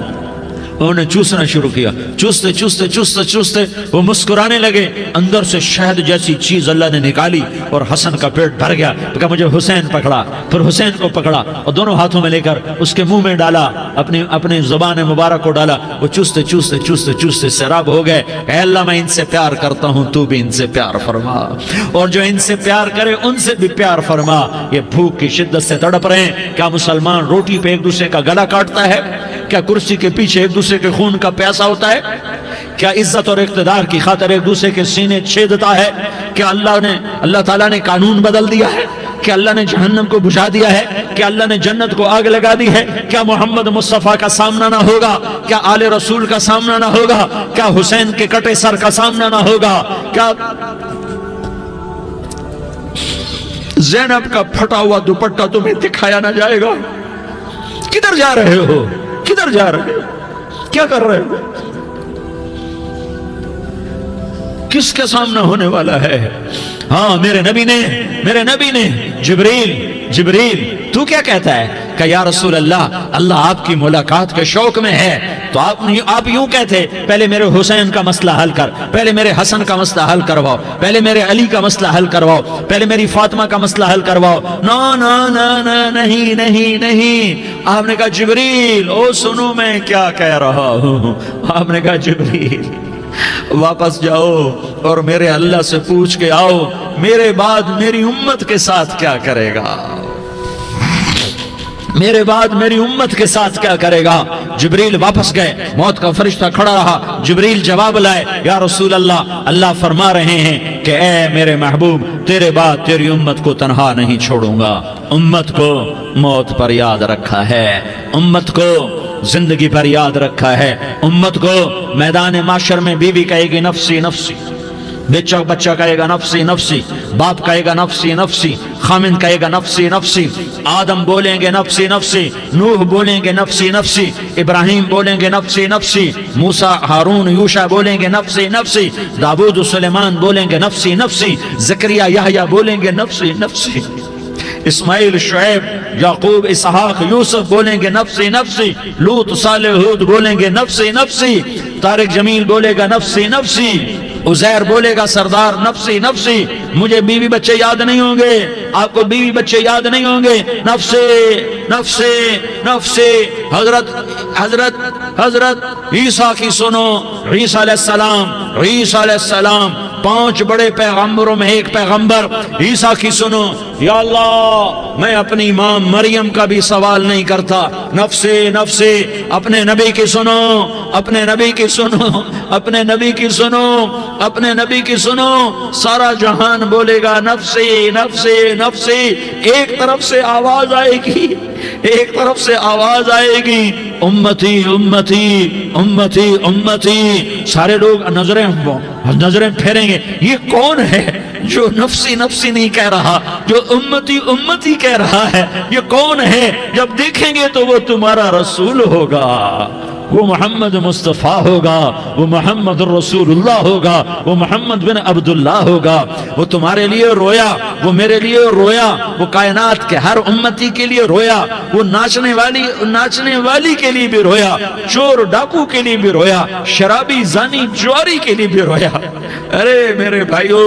انہوں نے چوسنا شروع کیا، چوستے چوستے چوستے چوستے وہ مسکرانے لگے، اندر سے شہد جیسی چیز اللہ نے نکالی اور حسن کا پیٹ بھر گیا۔ کہا مجھے حسین پکڑا، پھر حسین کو پکڑا اور دونوں ہاتھوں میں لے کر اس کے منہ میں ڈالا، اپنی زبان مبارک کو ڈالا، وہ چوستے چوستے چوستے چوستے سیراب ہو گئے۔ اے اللہ میں ان سے پیار کرتا ہوں، تو بھی ان سے پیار فرما، اور جو ان سے پیار کرے ان سے بھی پیار فرما۔ یہ بھوک کی شدت سے تڑپ رہے ہیں، کیا مسلمان روٹی پہ ایک دوسرے کا گلا کاٹتا ہے؟ کیا کرسی کے پیچھے ایک دوسرے کے خون کا پیاسا ہوتا ہے؟ کیا عزت اور اقتدار کی خاطر ایک دوسرے کے سینے چھیدتا ہے؟ کیا اللہ تعالیٰ نے قانون بدل دیا ہے؟ کیا اللہ نے جہنم کو بجھا دیا ہے؟ کیا اللہ نے جنت کو آگ لگا دی ہے؟ کیا محمد مصطفیٰ کا سامنا نہ ہوگا؟ کیا آل رسول کا سامنا نہ ہوگا؟ کیا حسین کے کٹے سر کا سامنا نہ ہوگا؟ کیا زینب کا پھٹا ہوا دوپٹہ تمہیں دکھایا نہ جائے گا؟ کدھر جا رہے ہو؟ کدھر جا رہے ہو؟ کیا کر رہے ہو؟ کس کا سامنا ہونے والا ہے؟ ہاں میرے نبی نے جبریل تو کیا کہتا ہے؟ کہ یا رسول اللہ آپ کی ملاقات کے شوق میں ہے، تو آپ یوں کہتے پہلے میرے حسین کا مسئلہ حل کر، پہلے میرے حسن کا مسئلہ حل کرواؤ، پہلے میرے علی کا مسئلہ حل کرواؤ، پہلے میری فاطمہ کا مسئلہ حل کرواؤ۔ نہیں۔ آپ نے کہا جبریل او سنو میں کیا کہہ رہا ہوں۔ آپ نے کہا جبریل واپس جاؤ اور میرے اللہ سے پوچھ کے آؤ میرے بعد میری امت کے ساتھ کیا کرے گا، میرے بعد میری امت کے ساتھ کیا کرے گا۔ جبریل واپس گئے، موت کا فرشتہ کھڑا رہا، جبریل جواب لائے، یا رسول اللہ فرما رہے ہیں کہ اے میرے محبوب تیرے بعد تیری امت کو تنہا نہیں چھوڑوں گا، امت کو موت پر یاد رکھا ہے، امت کو زندگی پر یاد رکھا ہے، امت کو میدان معاشر میں بیوی کہے گی نفسی نفسی، بچہ کہے گا نفسی نفسی، باپ کہے گا نفسی نفسی، خامن کہے گا نفسی نفسی، آدم بولیں گے نفسی نفسی، نوح بولیں گے نفسی نفسی، ابراہیم بولیں گے نفسی نفسی، موسیٰ ہارون یوشع بولیں گے نفسی نفسی، داؤد و سلیمان بولیں گے نفسی نفسی، زکریا یحییٰ بولیں گے نفسی نفسی، اسماعیل شعیب یعقوب اسحاق یوسف بولیں گے نفسی نفسی، لوط صالح ہود بولیں گے نفسی نفسی، طارق جمیل بولے گا نفسی نفسی، عزیر بولے گا سردار نفسی نفسی، مجھے بیوی بچے یاد نہیں ہوں گے، آپ کو بیوی بچے یاد نہیں ہوں گے، نفسی نفسی نفسی۔ حضرت عیسیٰ کی سنو، عیسیٰ علیہ السلام 5 بڑے پیغمبروں میں ایک پیغمبر عیسیٰ کی سنو، یا اللہ میں اپنی ماں مریم کا بھی سوال نہیں کرتا، نفسی نفسی۔ اپنے نبی کی سنو، اپنے نبی کی سنو، اپنے نبی کی سنو، اپنے نبی کی سنو، سارا جہان بولے گا نفسی نفسی نفسی۔ ایک طرف سے آواز آئے گی، ایک طرف سے آواز آئے گی، امتی امتی امتی امتی۔ سارے لوگ نظریں پھیریں گے، یہ کون ہے جو نفسی نفسی نہیں کہہ رہا، جو امتی امتی کہہ رہا ہے، یہ کون ہے؟ جب دیکھیں گے تو وہ تمہارا رسول ہوگا، وہ محمد مصطفیٰ ہوگا، وہ محمد رسول اللہ ہوگا، وہ محمد بن عبداللہ ہوگا۔ وہ تمہارے لیے رویا، وہ میرے لیے رویا، وہ کائنات کے ہر امتی کے لیے رویا، وہ ناچنے والی کے لیے بھی رویا، چور ڈاکو کے لیے بھی رویا، شرابی زانی جواری کے لیے بھی رویا۔ ارے میرے بھائیو،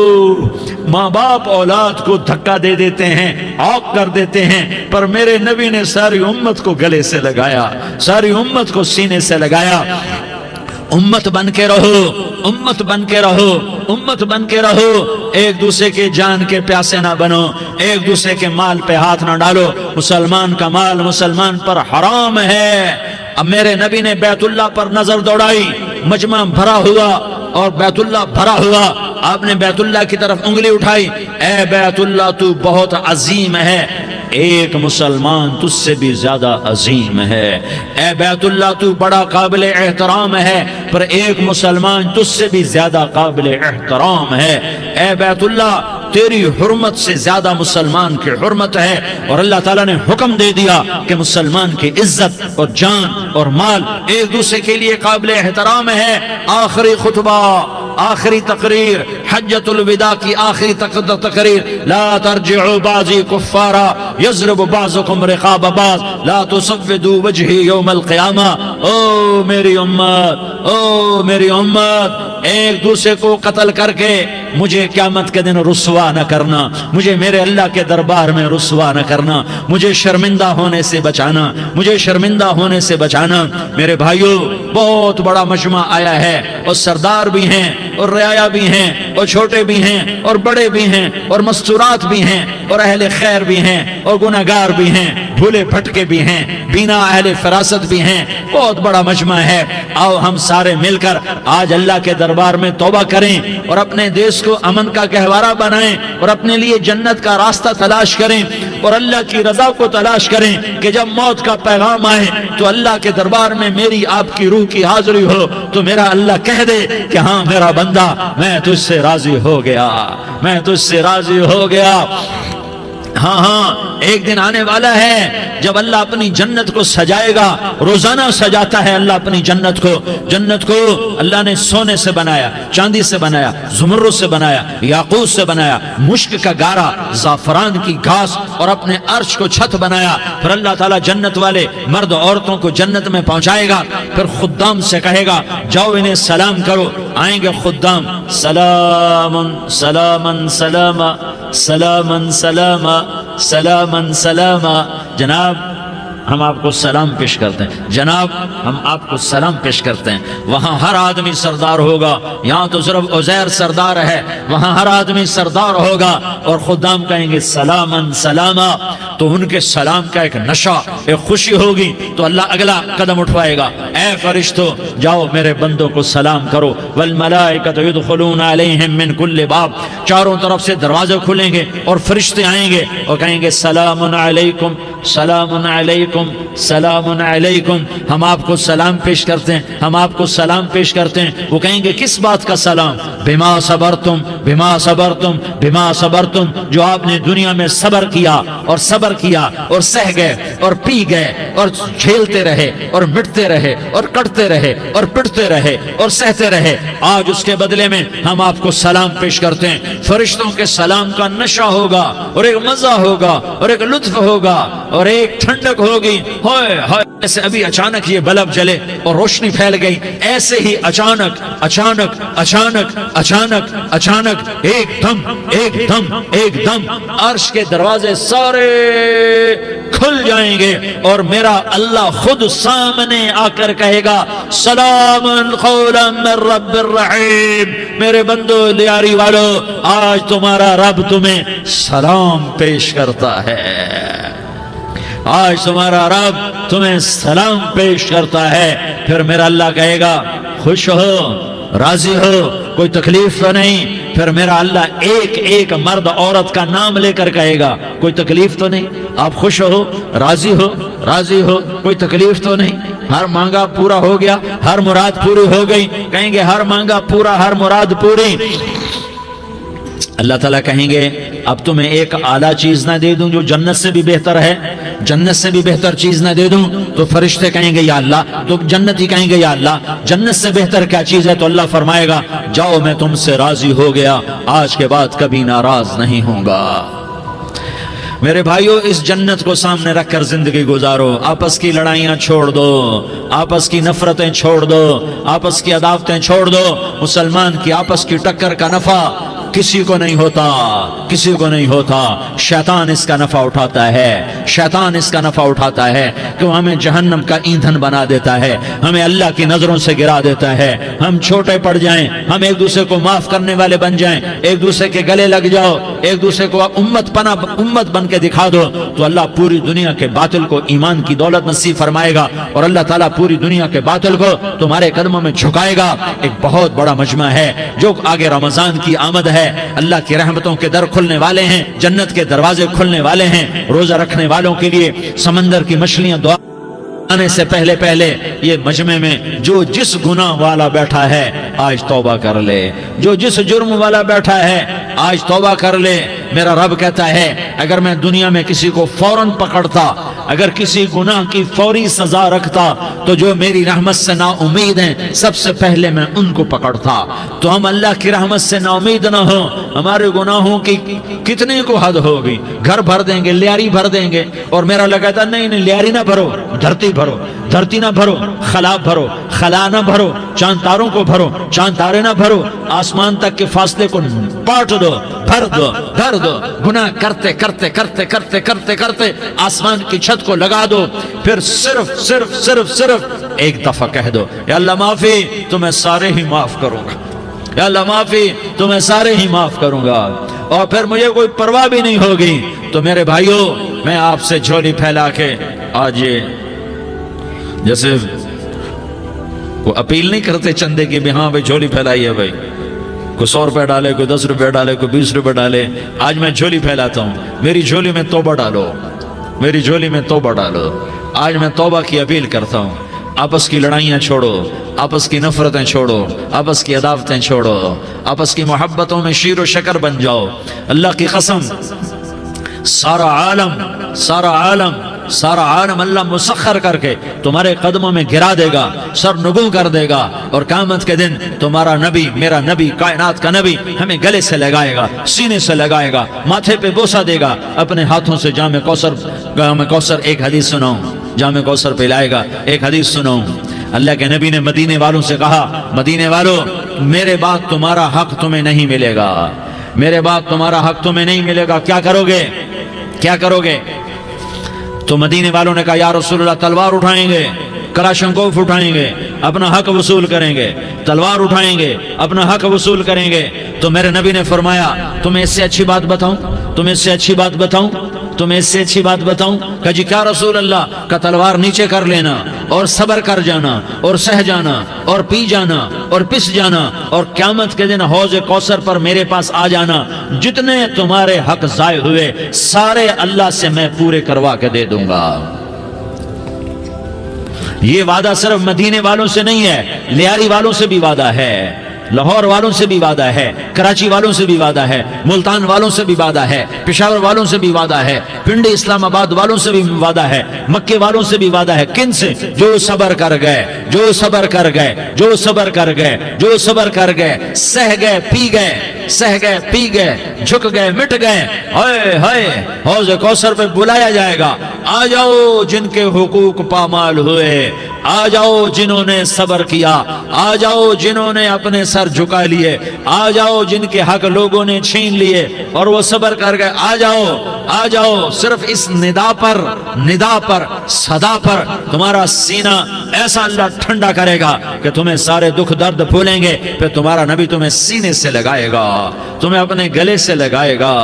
ماں باپ اولاد کو دھکا دے دیتے ہیں، عوق کر دیتے ہیں، پر میرے نبی نے ساری امت کو گلے سے لگایا، ساری امت کو سینے سے لگایا۔ امت بن کے رہو، امت بن کے رہو، امت بن کے رہو، ایک دوسرے کے جان کے پیاسے نہ بنو، ایک دوسرے کے مال پہ ہاتھ نہ ڈالو۔ مسلمان کا مال مسلمان پر حرام ہے۔ اب میرے نبی نے بیت اللہ پر نظر دوڑائی، مجمع بھرا ہوا اور بیت اللہ بھرا ہوا، آپ نے بیت اللہ کی طرف انگلی اٹھائی، اے بیت اللہ تو بہت عظیم ہے، ایک مسلمان تجھ سے بھی زیادہ عظیم ہے، اے بیت اللہ تو بڑا قابل احترام ہے، پر ایک مسلمان تجھ سے بھی زیادہ قابل احترام ہے، اے بیت اللہ تیری حرمت سے زیادہ مسلمان کی حرمت ہے۔ اور اللہ تعالیٰ نے حکم دے دیا کہ مسلمان کی عزت اور جان اور مال ایک دوسرے کے لیے قابل احترام ہے۔ آخری خطبہ، آخری تقریر، حجۃ الوداع کی آخری تقریر، لا ترجعوا بعضی کفارا یضرب بعضکم رقاب بعض لا تسودوا وجہی یوم القیامہ۔ او میری امت، او میری امت، ایک دوسرے کو قتل کر کے مجھے قیامت کے دن رسوا نہ کرنا، مجھے میرے اللہ کے دربار میں رسوا نہ کرنا، مجھے شرمندہ ہونے سے بچانا، مجھے شرمندہ ہونے سے بچانا۔ میرے بھائیو، بہت بڑا مجمع آیا ہے، اور سردار بھی ہیں اور رعایا بھی ہیں اور چھوٹے بھی ہیں اور بڑے بھی ہیں اور مستورات بھی ہیں اور اہل خیر بھی ہیں اور گناہگار بھی ہیں، بھولے بھٹکے بھی ہیں، بینا اہل فراست بھی ہیں، بہت بڑا مجمع ہے۔ آؤ ہم سارے مل کر آج اللہ کے دربار میں توبہ کریں اور اپنے دیش کو امن کا گہوارہ بنائیں اور اپنے لیے جنت کا راستہ تلاش کریں اور اللہ کی رضا کو تلاش کریں کہ جب موت کا پیغام آئے تو اللہ کے دربار میں میری آپ کی روح کی حاضری ہو تو میرا اللہ کہہ دے کہ ہاں میرا بندہ، میں تجھ سے راضی ہو گیا، میں تجھ سے راضی ہو گیا۔ ہاں ہاں، ایک دن آنے والا ہے جب اللہ اپنی جنت کو سجائے گا، روزانہ سجاتا ہے اللہ اپنی جنت کو۔ جنت کو اللہ نے سونے سے بنایا، چاندی سے بنایا، زمرد سے بنایا، یاقوت سے بنایا، مشک کا گارا، زعفران کی گھاس اور اپنے عرش کو چھت بنایا۔ پھر اللہ تعالیٰ جنت والے مرد عورتوں کو جنت میں پہنچائے گا، پھر خدام سے کہے گا جاؤ انہیں سلام کرو۔ آئیں گے خدام، سلامن سلامن سلاما سلامن سلاما سلامن سلاما۔ جناب ہم آپ کو سلام پیش کرتے ہیں، جناب ہم آپ کو سلام پیش کرتے ہیں۔ وہاں ہر آدمی سردار ہوگا، یہاں تو صرف عزیر سردار ہے، وہاں ہر آدمی سردار ہوگا اور خدام کہیں گے سلامن سلاما۔ تو ان کے سلام کا ایک نشہ، ایک خوشی ہوگی، تو اللہ اگلا قدم اٹھوائے گا، اے فرشتوں جاؤ میرے بندوں کو سلام کرو۔ والملائکۃ یدخلون علیہم من کل باب، چاروں طرف سے دروازے کھلیں گے اور فرشتے آئیں گے اور کہیں گے سلام علیکم، سلام علیکم، علیکم سلام علیکم، ہم آپ کو سلام پیش کرتے ہیں، ہم آپ کو سلام پیش کرتے ہیں۔ وہ کہیں گے کس بات کا سلام؟ بما صبرتم بما صبرتم بما صبرتم، جو آپ نے دنیا میں صبر کیا اور صبر کیا اور سہ گئے اور پی گئے اور جھیلتے رہے اور مٹتے رہے اور کٹتے رہے اور پٹتے رہے اور سہتے رہے، آج اس کے بدلے میں ہم آپ کو سلام پیش کرتے ہیں۔ فرشتوں کے سلام کا نشہ ہوگا اور ایک مزہ ہوگا اور ایک لطف ہوگا اور ایک ٹھنڈک ہوگی۔ ہوئے ہوئے، ایسے ابھی اچانک یہ بلب جلے اور روشنی پھیل گئی، ایسے ہی اچانک اچانک اچانک اچانک اچانک ایک دم ایک دم ایک دم عرش کے دروازے سارے کھل جائیں گے اور میرا اللہ خود سامنے آ کر کہے گا سلام قولا من رب الرحیم، میرے بندو لیاری والو، آج تمہارا رب تمہیں سلام پیش کرتا ہے، آج تمہارا رب تمہیں سلام پیش کرتا ہے۔ پھر میرا اللہ کہے گا خوش ہو، راضی ہو، کوئی تکلیف تو نہیں؟ پھر میرا اللہ ایک ایک مرد عورت کا نام لے کر کہے گا کوئی تکلیف تو نہیں؟ آپ خوش ہو، راضی ہو، راضی ہو، کوئی تکلیف تو نہیں؟ ہر مانگا پورا ہو گیا، ہر مراد پوری ہو گئی؟ کہیں گے ہر مانگا پورا، ہر مراد پوری۔ اللہ تعالیٰ کہیں گے اب تمہیں ایک اعلیٰ چیز نہ دے دوں جو جنت سے بھی بہتر ہے؟ جنت سے بھی بہتر چیز نہ دے دوں؟ تو فرشتے کہیں گے یا اللہ، تو جنتی کہیں گے یا اللہ جنت سے بہتر کیا چیز ہے؟ تو اللہ فرمائے گا جاؤ میں تم سے راضی ہو گیا، آج کے بعد کبھی ناراض نہیں ہوں گا۔ میرے بھائیو، اس جنت کو سامنے رکھ کر زندگی گزارو، آپس کی لڑائیاں چھوڑ دو، آپس کی نفرتیں چھوڑ دو، آپس کی عداوتیں چھوڑ دو۔ مسلمان کی آپس کی ٹکر کا نفع کسی کو نہیں ہوتا، کسی کو نہیں ہوتا، شیطان اس کا نفع اٹھاتا ہے، شیطان اس کا نفع اٹھاتا ہے کہ وہ ہمیں جہنم کا ایندھن بنا دیتا ہے، ہمیں اللہ کی نظروں سے گرا دیتا ہے، ہم چھوٹے پڑ جائیں، ہم ایک دوسرے کو معاف کرنے والے بن جائیں، ایک دوسرے کے گلے لگ جاؤ، ایک دوسرے کو امت بن کے دکھا دو، تو اللہ پوری دنیا کے باطل کو ایمان کی دولت نصیب فرمائے گا اور اللہ تعالیٰ پوری دنیا کے باطل کو تمہارے قدموں میں جھکائے گا۔ ایک بہت بڑا مجمع ہے جو آگے رمضان کی آمد ہے، اللہ کی رحمتوں کے در کھلنے والے ہیں، جنت کے دروازے کھلنے والے ہیں، روزہ رکھنے والوں کے لیے سمندر کی مچھلیاں دعا آنے سے پہلے پہلے یہ مجمع میں جو جس گناہ والا بیٹھا ہے آج توبہ کر لے، جو جس جرم والا بیٹھا ہے آج توبہ کر لے۔ میرا رب کہتا ہے اگر میں دنیا میں کسی کو فوراً پکڑتا، اگر کسی گناہ کی فوری سزا رکھتا تو جو میری رحمت سے نا امید ہیں سب سے پہلے میں ان کو پکڑتا۔ تو ہم اللہ کی رحمت سے نا امید نہ ہوں، ہمارے گناہوں کی کتنے کو حد ہوگی، گھر بھر دیں گے، لیاری بھر دیں گے، اور میرا اللہ کہتا نہیں نہیں لیاری نہ بھرو، دھرتی بھرو، دھرتی نہ بھرو، خلا بھرو، خلا نہ بھرو، چاند تاروں کو بھرو، چاند تارے نہ بھرو، آسمان تک کے فاصلے کو پاٹ دو، بھر دو، بھر دو، گناہ کرتے کرتے کرتے کرتے کرتے کرتے آسمان کی چھت کو لگا دو، پھر صرف صرف صرف صرف ایک دفعہ کہہ دو یا اللہ معافی، تو میں سارے ہی معاف کروں گا، یا اللہ معافی، تو میں سارے ہی معاف کروں گا، اور پھر مجھے کوئی پرواہ بھی نہیں ہوگی۔ تو میرے بھائیو، میں آپ سے جھولی پھیلا کے آج یہ جیسے وہ اپیل نہیں کرتے چندے کی بھی ہاں بھائی جھولی پھیلائی ہے، بھائی کوئی 100 روپے ڈالے، کوئی 10 روپے ڈالے، کوئی 20 روپے ڈالے، آج میں جھولی پھیلاتا ہوں، میری جھولی میں توبہ ڈالو، میری جھولی میں توبہ ڈالو۔ آج میں توبہ کی اپیل کرتا ہوں، آپس کی لڑائیاں چھوڑو، آپس کی نفرتیں چھوڑو، آپس کی عداوتیں چھوڑو، آپس کی محبتوں میں شیر و شکر بن جاؤ۔ اللہ کی قسم، سارا عالم اللہ مسخر کر کے تمہارے قدموں میں گرا دے گا، سر نگوں کر دے گا، اور قیامت کے دن تمہارا نبی، میرا نبی، کائنات کا نبی ہمیں گلے سے لگائے گا، سینے سے لگائے گا، ماتھے پہ بوسہ دے گا، اپنے ہاتھوں سے جام کوثر ایک حدیث سناؤں، جام کوثر پلائے گا، ایک حدیث سناؤں۔ اللہ کے نبی نے مدینے والوں سے کہا، مدینے والوں میرے بعد تمہارا حق تمہیں نہیں ملے گا، میرے بعد تمہارا حق تمہیں نہیں ملے گا، کیا کرو گے، کیا کرو گے؟ تو مدینے والوں نے کہا یا رسول اللہ تلوار اٹھائیں گے، کراشنکوف اٹھائیں گے، اپنا حق وصول کریں گے، تلوار اٹھائیں گے، اپنا حق وصول کریں گے۔ تو میرے نبی نے فرمایا تمہیں اس سے اچھی بات بتاؤں، تمہیں اس سے اچھی بات بتاؤں، تمہیں اس سے اچھی بات بتاؤں؟ کہا جی کیا رسول اللہ؟ کا تلوار نیچے کر لینا اور صبر کر جانا اور سہ جانا اور پی جانا اور پس جانا، اور قیامت کے دن حوض کوثر پر میرے پاس آ جانا، جتنے تمہارے حق ضائع ہوئے سارے اللہ سے میں پورے کروا کے دے دوں گا۔ یہ وعدہ صرف مدینے والوں سے نہیں ہے، لیاری والوں سے بھی وعدہ ہے، لاہور والوں سے بھی وعدہ ہے، کراچی والوں سے بھی وعدہ ہے، ملتان والوں سے بھی وعدہ ہے، پشاور والوں سے بھی وعدہ ہے، پنڈی اسلام آباد والوں سے بھی وعدہ ہے، مکے والوں سے بھی وعدہ ہے۔ کن سے؟ جو صبر کر گئے، جو صبر کر گئے، جو صبر کر گئے، جو صبر کر گئے، سہ گئے پی گئے، سہ گئے پی گئے، جھک گئے مٹ گئے۔ ہائے ہائے، حوض کوثر پہ بلایا جائے گا، آ جاؤ جن کے حقوق پامال ہوئے، آ جاؤ جنہوں نے صبر کیا، آ جاؤ جنہوں نے اپنے سر جھکا لیے، آ جاؤ جن کے حق لوگوں نے چھین لیے اور وہ صبر کر گئے، آ جاؤ آ جاؤ۔ صرف اس ندا پر صدا پر تمہارا سینہ ایسا اللہ ٹھنڈا کرے گا کہ تمہیں سارے دکھ درد بھولیں گے، پھر تمہارا نبی تمہیں سینے سے لگائے گا، تمہیں اپنے گلے سے لگائے گا،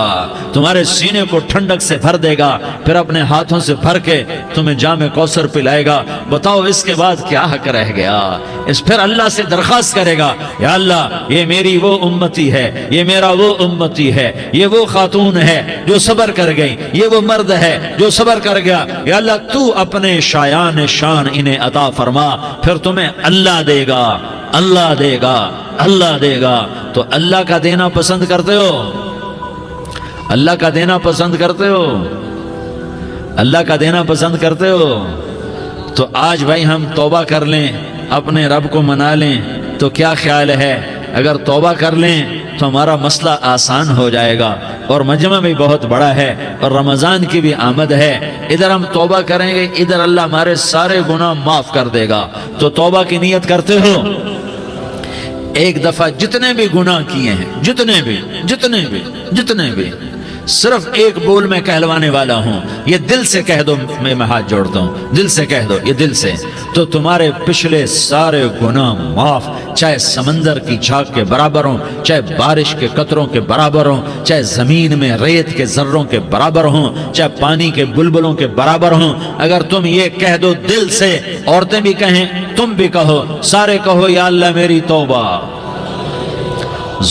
تمہارے سینے کو ٹھنڈک سے بھر دے گا، پھر اپنے ہاتھوں سے بھر کے تمہیں جام کوثر پلائے گا۔ بتاؤ اس کے بعد کیا حق رہ گیا؟ اس پھر اللہ سے درخواست کرے گا، یا اللہ یہ میری وہ امتی ہے، یہ میرا وہ امتی ہے، یہ وہ خاتون ہے جو صبر کر گئی، یہ وہ مرد ہے جو صبر کر گیا، یا اللہ تو اپنے شایان شان انہیں عطا فرما، پھر تمہیں اللہ دے گا، اللہ دے گا، اللہ دے گا۔ تو اللہ کا دینا پسند کرتے ہو؟ اللہ کا دینا پسند کرتے ہو؟ اللہ کا دینا پسند کرتے ہو؟ تو آج بھائی ہم توبہ کر لیں، اپنے رب کو منا لیں، تو کیا خیال ہے اگر توبہ کر لیں تو ہمارا مسئلہ آسان ہو جائے گا، اور مجمع بھی بہت بڑا ہے اور رمضان کی بھی آمد ہے، ادھر ہم توبہ کریں گے، ادھر اللہ ہمارے سارے گناہ معاف کر دے گا۔ تو توبہ کی نیت کرتے ہو؟ ایک دفعہ جتنے بھی گناہ کیے ہیں، جتنے بھی صرف ایک بول میں کہلوانے والا ہوں، یہ دل سے کہہ دو، میں ہاتھ جوڑتا ہوں، دل سے کہہ دو، یہ دل سے، تو تمہارے پچھلے سارے گناہ معاف، چاہے سمندر کی جھاگ کے برابر ہوں، چاہے بارش کے قطروں کے برابر ہوں، چاہے زمین میں ریت کے ذروں کے برابر ہوں، چاہے پانی کے بلبلوں کے برابر ہوں۔ اگر تم یہ کہہ دو دل سے، عورتیں بھی کہیں، تم بھی کہو، سارے کہو، یا اللہ میری توبہ،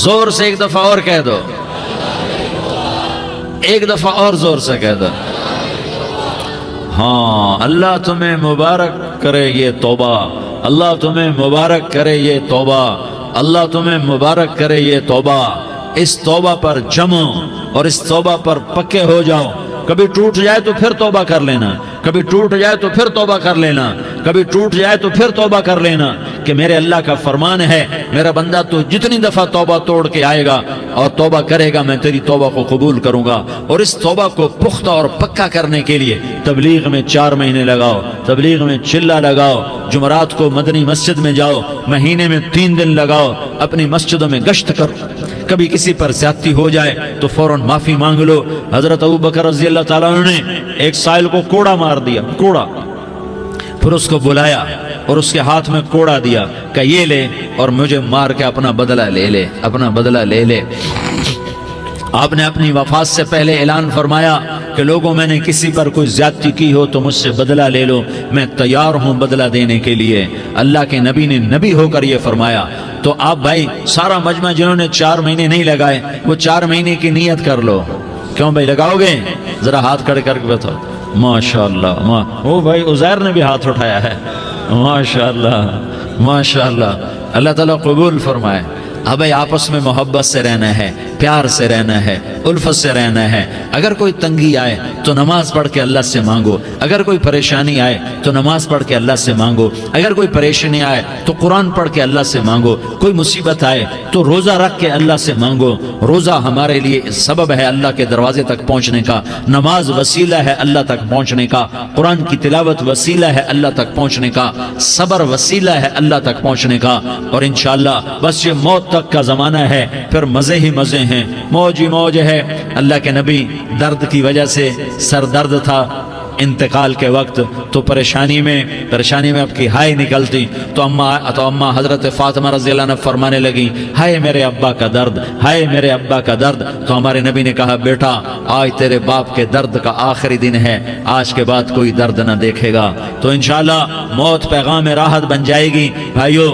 زور سے ایک دفعہ اور کہہ دو، ایک دفعہ اور زور سے کہہ دو۔ ہاں، اللہ تمہیں مبارک کرے یہ توبہ، اللہ تمہیں مبارک کرے یہ توبہ، اللہ تمہیں مبارک کرے یہ توبہ۔ اس توبہ پر جمو اور اس توبہ پر پکے ہو جاؤ۔ کبھی ٹوٹ جائے تو پھر توبہ کر لینا، کبھی ٹوٹ جائے تو پھر توبہ کر لینا، کبھی ٹوٹ جائے تو پھر توبہ کر لینا، کہ میرے اللہ کا فرمان ہے، میرا بندہ تو جتنی دفعہ توبہ توڑ کے آئے گا اور توبہ کرے گا، میں تیری توبہ کو قبول کروں گا۔ اور اس توبہ کو پختہ اور پکا کرنے کے لیے تبلیغ میں 4 مہینے لگاؤ، تبلیغ میں چلہ لگاؤ، جمعرات کو مدنی مسجد میں جاؤ، مہینے میں 3 دن لگاؤ، اپنی مسجدوں میں گشت کرو، کبھی کسی پر زیادتی ہو جائے تو فوراً معافی مانگ لو۔ حضرت ابوبکر رضی اللہ تعالیٰ عنہ نے ایک سائل کو کوڑا مار دیا، کوڑا، پھر اس کو بلایا اور اس کے ہاتھ میں کوڑا دیا کہ یہ لے اور مجھے مار کے اپنا بدلہ لے لے، اپنا بدلہ لے لے۔ آپ نے اپنی وفات سے پہلے اعلان فرمایا کہ لوگوں، میں نے کسی پر کوئی زیادتی کی ہو تو مجھ سے بدلہ لے لو، میں تیار ہوں بدلہ دینے کے لیے۔ اللہ کے نبی نے نبی ہو کر یہ فرمایا۔ تو آپ بھائی سارا مجمع جنہوں نے 4 مہینے نہیں لگائے، وہ 4 مہینے کی نیت کر لو۔ کیوں بھائی لگاؤ گے؟ ذرا ہاتھ کھڑے کر کے بتاؤ۔ ماشاءاللہ، وہ بھائی عزیر نے بھی ہاتھ اٹھایا ہے، ماشاءاللہ ماشاءاللہ، اللہ تعالیٰ قبول فرمائے۔ اب بھائی آپس میں محبت سے رہنا ہے، پیار سے رہنا ہے، الفت سے رہنا ہے۔ اگر کوئی تنگی آئے تو نماز پڑھ کے اللہ سے مانگو، اگر کوئی پریشانی آئے تو نماز پڑھ کے اللہ سے مانگو، اگر کوئی پریشانی آئے تو قرآن پڑھ کے اللہ سے مانگو، کوئی مصیبت آئے تو روزہ رکھ کے اللہ سے مانگو۔ روزہ ہمارے لیے سبب ہے اللہ کے دروازے تک پہنچنے کا، نماز وسیلہ ہے اللہ تک پہنچنے کا، قرآن کی تلاوت وسیلہ ہے اللہ تک پہنچنے کا، صبر وسیلہ ہے اللہ تک پہنچنے کا۔ اور انشاءاللہ بس یہ موت تک کا زمانہ ہے، پھر مزے ہی مزے ہیں، موج ہی موج ہے۔ اللہ کے نبی درد کی وجہ سے سر درد تھا انتقال کے وقت، تو پریشانی میں اب کی ہائے نکلتی، تو اماں حضرت فاطمہ رضی اللہ عنہ فرمانے لگی، ہائے میرے ابا کا درد، ہائے میرے ابا کا درد۔ تو ہمارے نبی نے کہا، بیٹا آج تیرے باپ کے درد کا آخری دن ہے، آج کے بعد کوئی درد نہ دیکھے گا۔ تو انشاءاللہ موت پیغام راحت بن جائے گی۔ بھائیو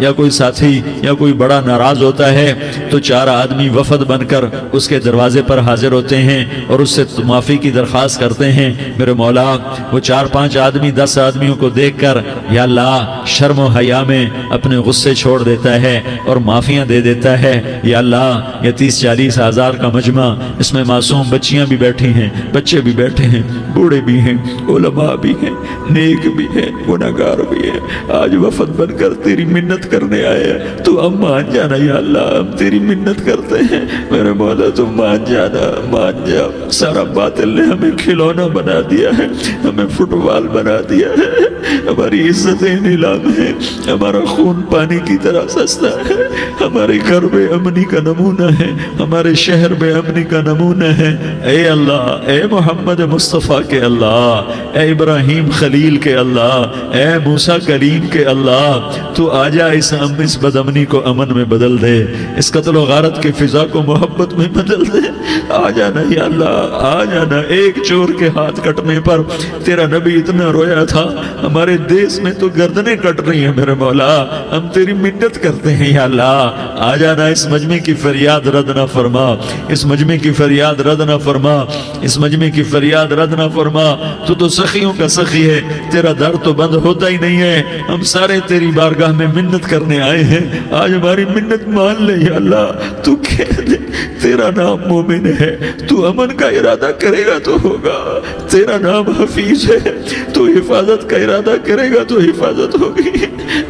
یا کوئی ساتھی یا کوئی بڑا ناراض ہوتا ہے تو 4 آدمی وفد بن کر اس کے دروازے پر حاضر ہوتے ہیں اور اس سے معافی کی درخواست کرتے ہیں۔ میرے مولا وہ 4-5 آدمی 10 آدمیوں کو دیکھ کر یا اللہ شرم و حیا میں اپنے غصے چھوڑ دیتا ہے اور معافیاں دے دیتا ہے۔ یا اللہ یہ 30-40 ہزار کا مجمع، اس میں معصوم بچیاں بھی بیٹھی ہیں، بچے بھی بیٹھے ہیں، بوڑھے بھی ہیں، علماء بھی ہیں، نیک بھی ہیں، گناہگار بھی ہیں، آج وفد بن کر تیری منت کرنے آئے ہیں، تو ہم مان جانا یا اللہ، ہم تیری منت کرتے ہیں میرے مولا، تو مان جانا، مان جا۔ سارا باطل نے ہمیں کھلونا بنا دیا ہے، ہمیں فٹ بال بنا دیا ہے، ہماری عزتیں نیلام ہے، ہمارا خون پانی کی طرح سستا ہے، ہمارے گھر بے امنی کا نمونہ ہے، ہمارے شہر بے امنی کا نمونہ ہے۔ اے اللہ، اے محمد مصطفیٰ کے اللہ، اے ابراہیم خلیل کے اللہ، اے موسیٰ کلیم کے اللہ، تو آجا اس بد امنی کو امن میں بدل دے، اس قتل و غارت کی فضا کو محبت میں بدل دے۔ آ جانا یا اللہ، آ جانا۔ ایک چور کے ہاتھ کٹنے پر تیرا نبی اتنا رویا تھا، ہمارے دیس میں تو گردنیں کٹ رہی ہیں میرے مولا، ہم تیری منت کرتے ہیں یا اللہ، آ جانا۔ اس مجمع کی فریاد رد نہ فرما، اس مجمع کی فریاد رد نہ فرما، اس مجمع کی فریاد رد نہ فرما۔ تو سخیوں کا سخی ہے، تیرا در تو بند ہوتا ہی نہیں ہے، ہم سارے تیری بارگاہ میں منت کرنے آئے ہیں، آج ہماری منت مان لے یا اللہ۔ تو کہہ دے تیرا نام مومن ہے، تو امن کا ارادہ کرے گا تو ہوگا، تیرا نام حفیظ ہے، تو حفاظت کا ارادہ کرے گا تو حفاظت ہوگی،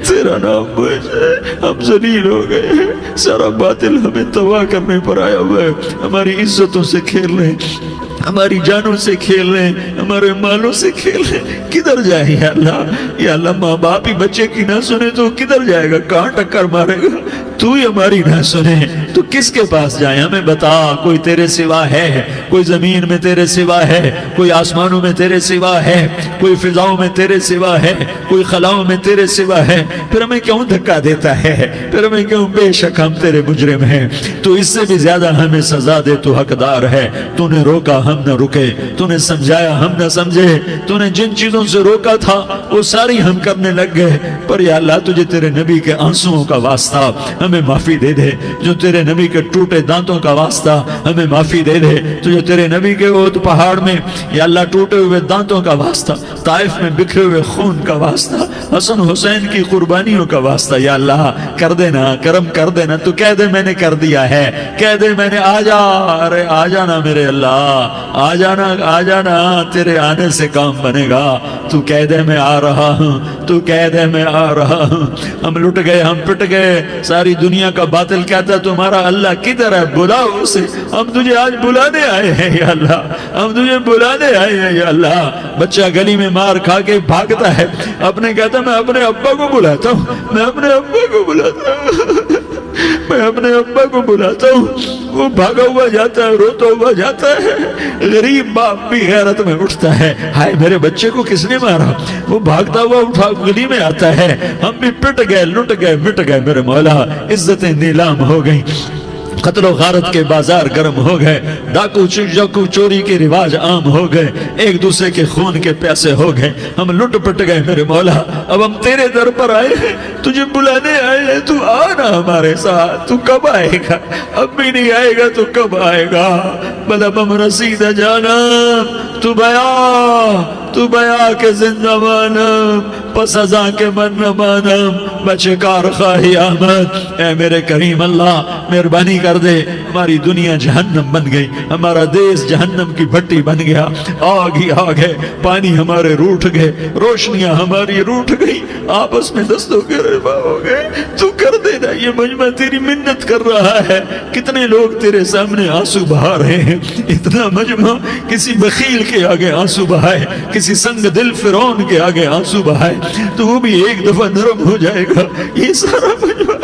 تیرا نام موج ہے، ہم ذلیل ہو گئے ہیں، سارا باطل ہمیں تباہ کرنے پر آیا ہوا ہے، ہماری عزتوں سے کھیل رہے ہیں، ہماری جانوں سے کھیل رہے ہیں، ہمارے مالوں سے کھیل رہے ہیں، کدھر جائے یا اللہ؟ یا اللہ ماں باپ ہی بچے کی نہ سنے تو کدھر جائے گا، کہاں ٹکر مارے گا؟ تو ہی ہماری نہ سنے تو کس کے پاس جائیں؟ ہمیں بتا، کوئی تیرے سوا ہے؟ کوئی زمین میں تیرے سوا ہے؟ کوئی آسمانوں میں تیرے سوا ہے؟ کوئی فضاؤں میں تیرے سوا ہے؟ کوئی خلاؤں میں تیرے سوا ہے؟ پھر ہمیں کیوں دھکا دیتا ہے؟ پھر ہمیں کیوں؟ بے شک ہم تیرے مجرم ہیں، تو اس سے بھی زیادہ ہمیں سزا دے، تو حقدار ہے۔ تو نے روکا ہم نہ رکے، تو نے سمجھایا ہم نہ سمجھے، تو نے جن چیزوں سے روکا تھا وہ ساری ہم کرنے لگ گئے، پر یا اللہ تجھے تیرے نبی کے آنسوؤں کا واسطہ ہمیں معافی دے دے، جو تیرے نبی کے ٹوٹے دانتوں کا واسطہ ہمیں معافی دے دے، تجھے تیرے نبی کے احد پہاڑ میں یا اللہ ٹوٹے ہوئے دانتوں کا واسطہ، طائف میں بکھرے ہوئے خون کا واسطہ، حسن حسین کی قربانیوں کا واسطہ یا اللہ کر دینا، کرم کر دینا۔ تو کہہ دے میں نے کر دیا ہے، کہہ دے میں نے، آ جا، ارے آ جانا میرے اللہ، آ جانا، آ جانا، تیرے آنے سے کام بنے گا۔ تو کہہ دے میں آ رہا ہوں، تو کہہ دے میں آ رہا ہوں۔ ہم لٹ گئے، ہم پٹ گئے، ساری دنیا کا باطل کہتا ہے تمہارا اللہ کدھر ہے، بلاؤ اسے، ہم تجھے آج بلانے آئے ہیں یا اللہ، ہم تجھے بلانے آئے ہیں یا اللہ۔ بچہ گلی میں مار کھا کے بھاگتا ہے، اپنے کہتا میں اپنے ابا کو بلاتا ہوں، میں اپنے ابا کو بلاتا ہوں، میں اپنے ابا کو بلاتا ہوں، وہ بھاگا ہوا جاتا ہے، روتا ہوا جاتا ہے۔ غریب باپ بھی غیرت میں اٹھتا ہے، ہائے میرے بچے کو کس نے مارا، وہ بھاگتا ہوا اٹھا گلی میں آتا ہے۔ ہم بھی پٹ گئے، لٹ گئے، مٹ گئے میرے مولا، عزتیں نیلام ہو گئیں، قتل و غارت کے بازار گرم ہو گئے، ڈاکو چوری کے رواج عام ہو گئے، ایک دوسرے کے خون کے پیاسے ہو گئے، ہم لٹ پٹ گئے میرے مولا۔ اب ہم تیرے در پر آئے ہیں، تجھے بلانے آئے ہیں، تو آنا ہمارے ساتھ۔ تو کب آئے گا؟ اب بھی نہیں آئے گا تو کب آئے گا؟ بلبم رسید جانم تو بیا کے زندہ مانم، پس ازاں کے من نہ مانم، بچکار خواہی آمد۔ اے میرے کریم اللہ مہربانی کر دے، ہماری دنیا جہنم بن گئی، ہمارا دیس جہنم کی بھٹی بن گیا، آگ ہی آگ ہے، پانی ہمارے روٹھ گئے، روشنیاں ہماری روٹھ گئی، آپس میں دستوں کے ربا ہو گئے۔ تو کر دینا، یہ مجمع تیری منت کر رہا ہے، کتنے لوگ تیرے سامنے آنسو بہا رہے ہیں، اتنا مجمع کسی بخیل کے آگے آنسو بہائے، کسی سنگ دل فرعون کے آگے آنسو بہائے تو وہ بھی ایک دفعہ نرم ہو جائے گا۔ یہ سارا مجمع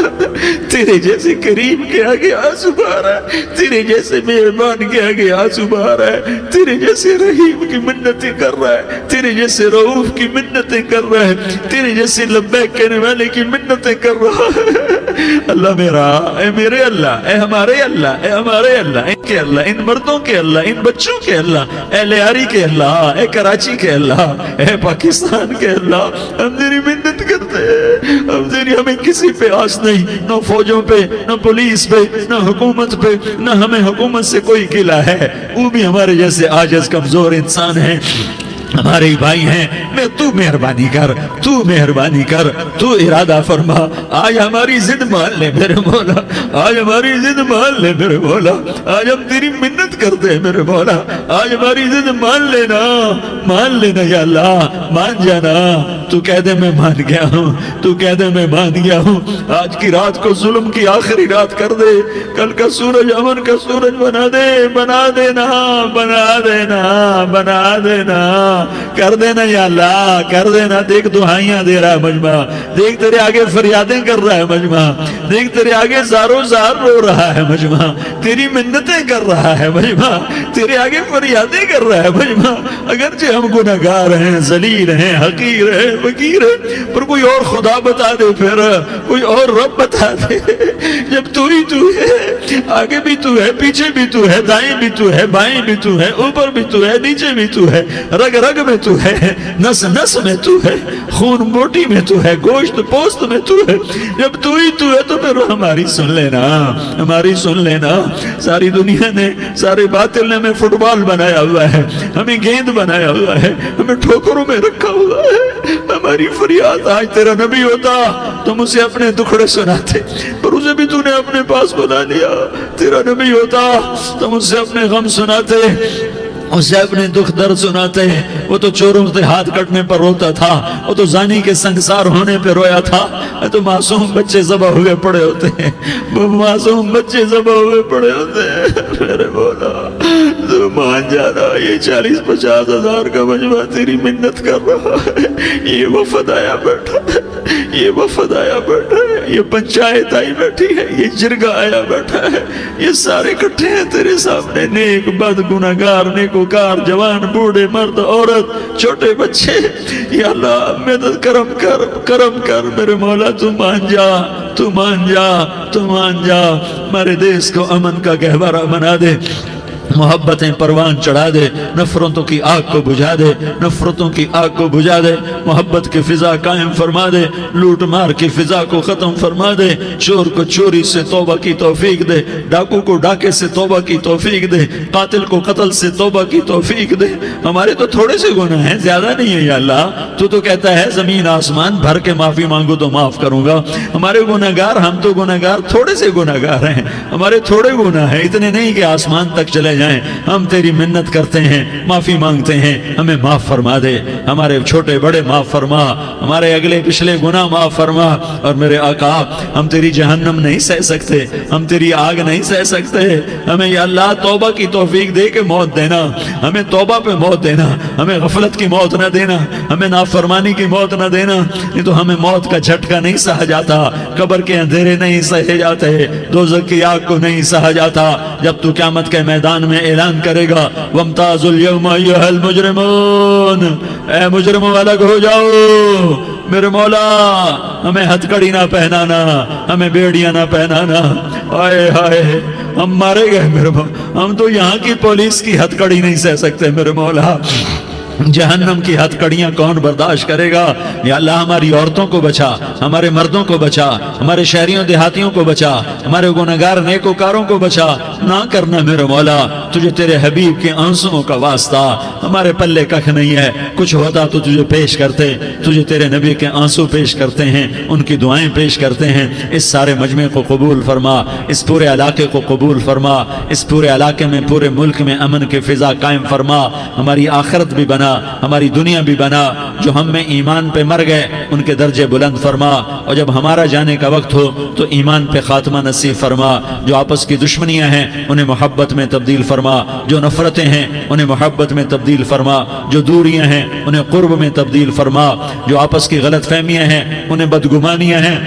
تیرے جیسے کریم کے آگے آنسو بہا رہا ہے، تیرے جیسے مہربان کے آگے آنسو بہا رہا ہے، تیرے جیسے رحیم کی منتیں کر رہا ہے، تیرے جیسے رؤوف کی منتیں کر رہا ہے، تیرے جیسے لبیک کہنے والے کی منتیں کر رہا ہے۔ اللہ میرا، اے میرے اللہ، اے ہمارے اللہ، اے ہمارے اللہ، ان کے اللہ، ان مردوں کے اللہ، ان بچوں کے اللہ، اے لیاری کے اللہ، اے کراچی کے اللہ، اے پاکستان کے اللہ، ہم تیری منت کرتے ہیں، اب تیری ہمیں کسی پہ آس نہیں، نہ فوجوں پہ، نہ پولیس پہ، نہ حکومت پہ، نہ ہمیں حکومت سے کوئی قلع ہے، وہ بھی ہمارے جیسے عاجز کمزور انسان ہیں، ہمارے بھائی ہیں۔ میں تو مہربانی کر، تو مہربانی کر، تو ارادہ فرما، آج ہماری ضد مان لے میرے مولا، آج ہماری ضد مان لے میرے مولا، آج ہم تیری منت کرتے ہیں میرے مولا، آج ہماری ضد مان لینا، مان لینا یا اللہ، مان جانا۔ تو کہہ دے میں مان گیا ہوں، تو کہہ دے میں مان گیا ہوں، آج کی رات کو ظلم کی آخری رات کر دے، کل کا سورج امن کا سورج بنا دے، بنا دینا، بنا دینا، بنا دینا، کر دینا یا اللہ، کر دینا۔ دیکھ دعائیاں دے رہا ہے مجمع، دیکھ تیرے آگے فریادیں کر رہا ہے مجمع، دیکھ تیرے آگے زارو زار رو رہا ہے مجمع، تیری منتیں کر رہا ہے مجمع، تیرے آگے فریادیں کر رہا ہے مجمع۔ اگرچہ ہم گناہگار ہیں، ذلیل ہیں، حقیر ہیں، فقیر ہیں، پر کوئی اور خدا بتا دے، پھر کوئی اور رب بتا دے۔ جب تو ہی تو ہے، آگے بھی تو ہے، پیچھے بھی تو ہے، دائیں بھی تو ہے، بائیں بھی تو ہے، اوپر بھی تو ہے، نیچے بھی تو ہے، رگ رگ میں تو ہے، نس نس میں تو ہے، خون بوٹی میں تو ہے، گوشت پوست میں تو ہے۔ جب تو ہی تو ہے تو پھر ہماری سن لینا، ہماری سن لینا۔ ساری دنیا نے، سارے باطل نے ہمیں فٹ بال بنایا ہوا ہے، ہمیں گیند بنایا ہوا ہے، ہمیں ٹھوکروں میں رکھا ہوا ہے۔ ہماری فریاد، آج تیرا نبی ہوتا تم اسے اپنے دکھڑے سناتے، پر اسے بھی تو نے اپنے پاس بنا لیا۔ تیرا نبی ہوتا تم اسے اپنے غم سناتے، اسے اپنے دکھ درد سناتے۔ وہ تو چوروں سے ہاتھ کٹنے پر روتا تھا، وہ تو زانی کے سنگسار ہونے پہ رویا تھا، تو معصوم بچے ذبح ہوئے پڑے ہوتے ہیں، وہ معصوم بچے ذبح ہوئے پڑے ہوتے ہیں۔ میرے مولا تو مان جانا، یہ 40-50 ہزار کا مجمع تیری منت کر رہا ہے، یہ وفد آیا بیٹھا ہے، یہ وفد آیا بیٹھا ہے، یہ پنچایت آئی بیٹھی ہے، یہ جرگہ آیا بیٹھا ہے، یہ سارے اکٹھے ہیں تیرے سامنے، نیک بد گناہگار نیکوکار، جوان بوڑھے مرد عورت چھوٹے بچے۔ یا اللہ مدد کرم کر، کرم کر میرے مولا، تو مان جا، تو مان جا، تو مان جا۔ ہمارے دیس کو امن کا گہوارہ بنا دے، محبتیں پروان چڑھا دے، نفرتوں کی آگ کو بجھا دے، نفرتوں کی آگ کو بجھا دے، محبت کی فضا قائم فرما دے، لوٹ مار کی فضا کو ختم فرما دے، چور کو چوری سے توبہ کی توفیق دے، ڈاکو کو ڈاکے سے توبہ کی توفیق دے، قاتل کو قتل سے توبہ کی توفیق دے۔ ہمارے تو تھوڑے سے گناہ ہیں، زیادہ نہیں ہے یا اللہ، تو کہتا ہے زمین آسمان بھر کے معافی مانگو تو معاف کروں گا۔ ہمارے گناہگار، ہم تو گناہگار تھوڑے سے گناہگار ہیں، ہمارے تھوڑے گناہ ہیں، اتنے نہیں کہ آسمان تک چلے جائیں۔ ہم تیری منت کرتے ہیں، معافی مانگتے ہیں، ہمیں معاف فرما دے، ہمارے چھوٹے بڑے معاف فرما، ہمارے اگلے پچھلے گناہ معاف فرما۔ اور میرے آقا ہم تیری جہنم نہیں سہ سکتے، ہم تیری آگ نہیں سہ سکتے، ہمیں یا اللہ توبہ کی توفیق دے کے موت دینا، ہمیں توبہ پہ موت دینا، ہمیں غفلت کی موت نہ دینا، ہمیں نافرمانی کی موت نہ دینا، نہیں تو ہمیں موت کا جھٹکا نہیں سہا جاتا، قبر کے اندھیرے نہیں سہے جاتے، دوزخ کی آگ کو نہیں سہا جاتا۔ جب تو قیامت کے میدان میں اعلان کرے گا وَامْتَازُوا الْيَوْمَ أَيُّهَا الْمُجْرِمُونَ، اے مجرموں الگ ہو جاؤ۔ میرے مولا ہمیں ہتھ کڑی نہ پہنانا، ہمیں بیڑیاں نہ پہنانا، آئے ہائے ہم مارے گئے میرے مولا، ہم تو یہاں کی پولیس کی ہتھ کڑی نہیں سہ سکتے میرے مولا، جہنم کی ہتھ کڑیاں کون برداشت کرے گا؟ یا اللہ ہماری عورتوں کو بچا، ہمارے مردوں کو بچا، ہمارے شہریوں دیہاتیوں کو بچا، ہمارے گناہگار نیکوکاروں کو بچا۔ نہ کرنا میرے مولا، تجھے تیرے حبیب کے آنسوؤں کا واسطہ، ہمارے پلے ککھ نہیں ہے، کچھ ہوتا تو تجھے پیش کرتے، تجھے تیرے نبی کے آنسو پیش کرتے ہیں، ان کی دعائیں پیش کرتے ہیں۔ اس سارے مجمع کو قبول فرما، اس پورے علاقے کو قبول فرما، اس پورے علاقے میں، پورے ملک میں امن کی فضا قائم فرما، ہماری آخرت بھی بنا، ہماری دنیا بھی بنا۔ جو ہم میں ایمان پہ مر گئے ان کے درجے بلند فرما، اور جب ہمارا جانے کا وقت ہو تو ایمان پہ خاتمہ نصیب فرما۔ جو آپس کی دشمنیاں ہیں انہیں محبت میں تبدیل فرما، جو نفرتیں ہیں انہیں محبت میں تبدیل فرما، جو دوریاں ہیں انہیں قرب میں تبدیل فرما، جو آپس کی غلط فہمیاں ہیں انہیں بدگمانیاں ہیں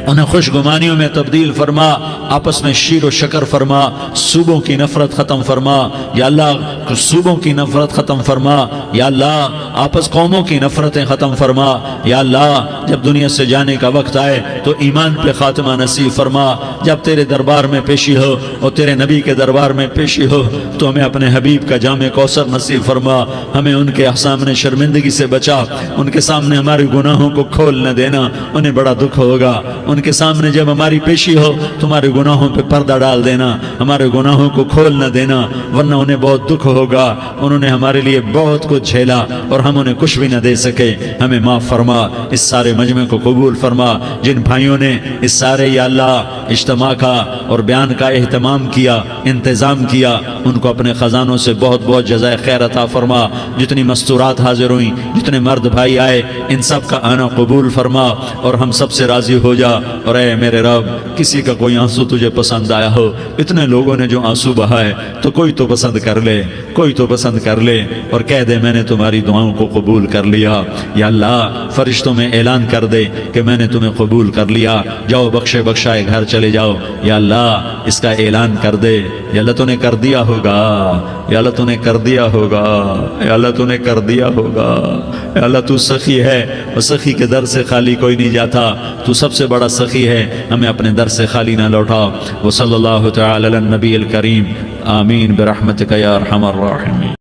انہیں خوش گمانیوں میں تبدیل فرما، آپس میں شیر و شکر فرما، صوبوں کی نفرت ختم فرما یا اللہ، صوبوں کی نفرت ختم فرما یا اللہ، آپس قوموں کی نفرتیں ختم فرما یا اللہ۔ جب دنیا سے جانے کا وقت آئے تو ایمان پہ خاتمہ نصیب فرما، جب تیرے دربار میں پیشی ہو اور تیرے نبی کے دربار میں پیشی ہو تو ہمیں اپنے حبیب کا جام کوثر نصیب فرما، ہمیں ان کے سامنے شرمندگی سے بچا، ان کے سامنے ہمارے گناہوں کو کھول نہ دینا، انہیں بڑا دکھ ہوگا، ان کے سامنے جب ہماری پیشی ہو تمہارے گناہوں پہ پردہ ڈال دینا، ہمارے گناہوں کو کھول نہ دینا، ورنہ انہیں بہت دکھ ہوگا، انہوں نے ہمارے لیے بہت کچھ جھیلا اور ہم انہیں کچھ بھی نہ دے سکے، ہمیں معاف فرما، اس سارے مجمع کو قبول فرما، جن بھائیوں نے اس سارے یا اللہ اجتماع کا اور بیان کا اہتمام کیا، انتظام کیا، ان کو اپنے خزانوں سے بہت بہت جزائے خیر عطا فرما، جتنی مستورات حاضر ہوئیں، جتنے مرد بھائی آئے، ان سب کا آنا قبول فرما اور ہم سب سے راضی ہو جا، اور اے میرے رب کسی کا کوئی آنسو تجھے پسند آیا ہو، اتنے لوگوں نے جو آنسو بہائے تو کوئی تو پسند کر لے، کوئی تو پسند کر لے اور کہہ دے میں نے تمہاری دعاؤں کو قبول کر لیا، یا اللہ فرشتوں میں اعلان کر دے کہ میں نے تمہیں قبول کر لیا، جاؤ بخشے بخشائے گھر چلے جاؤ، یا اللہ اس کا اعلان کر دے، یا اللہ تو نے کر دیا ہوگا، یا اللہ تو نے کر دیا ہوگا، یا اللہ تو نے کر دیا ہوگا، یا اللہ تو سخی ہے اور سخی کے در سے خالی کوئی نہیں جاتا، تو سب سے بڑا سخی ہے، ہمیں اپنے در سے خالی نہ لوٹا، وصلی اللہ تعالی علی النبی الکریم، آمین برحمتک یا ارحم الراحمین۔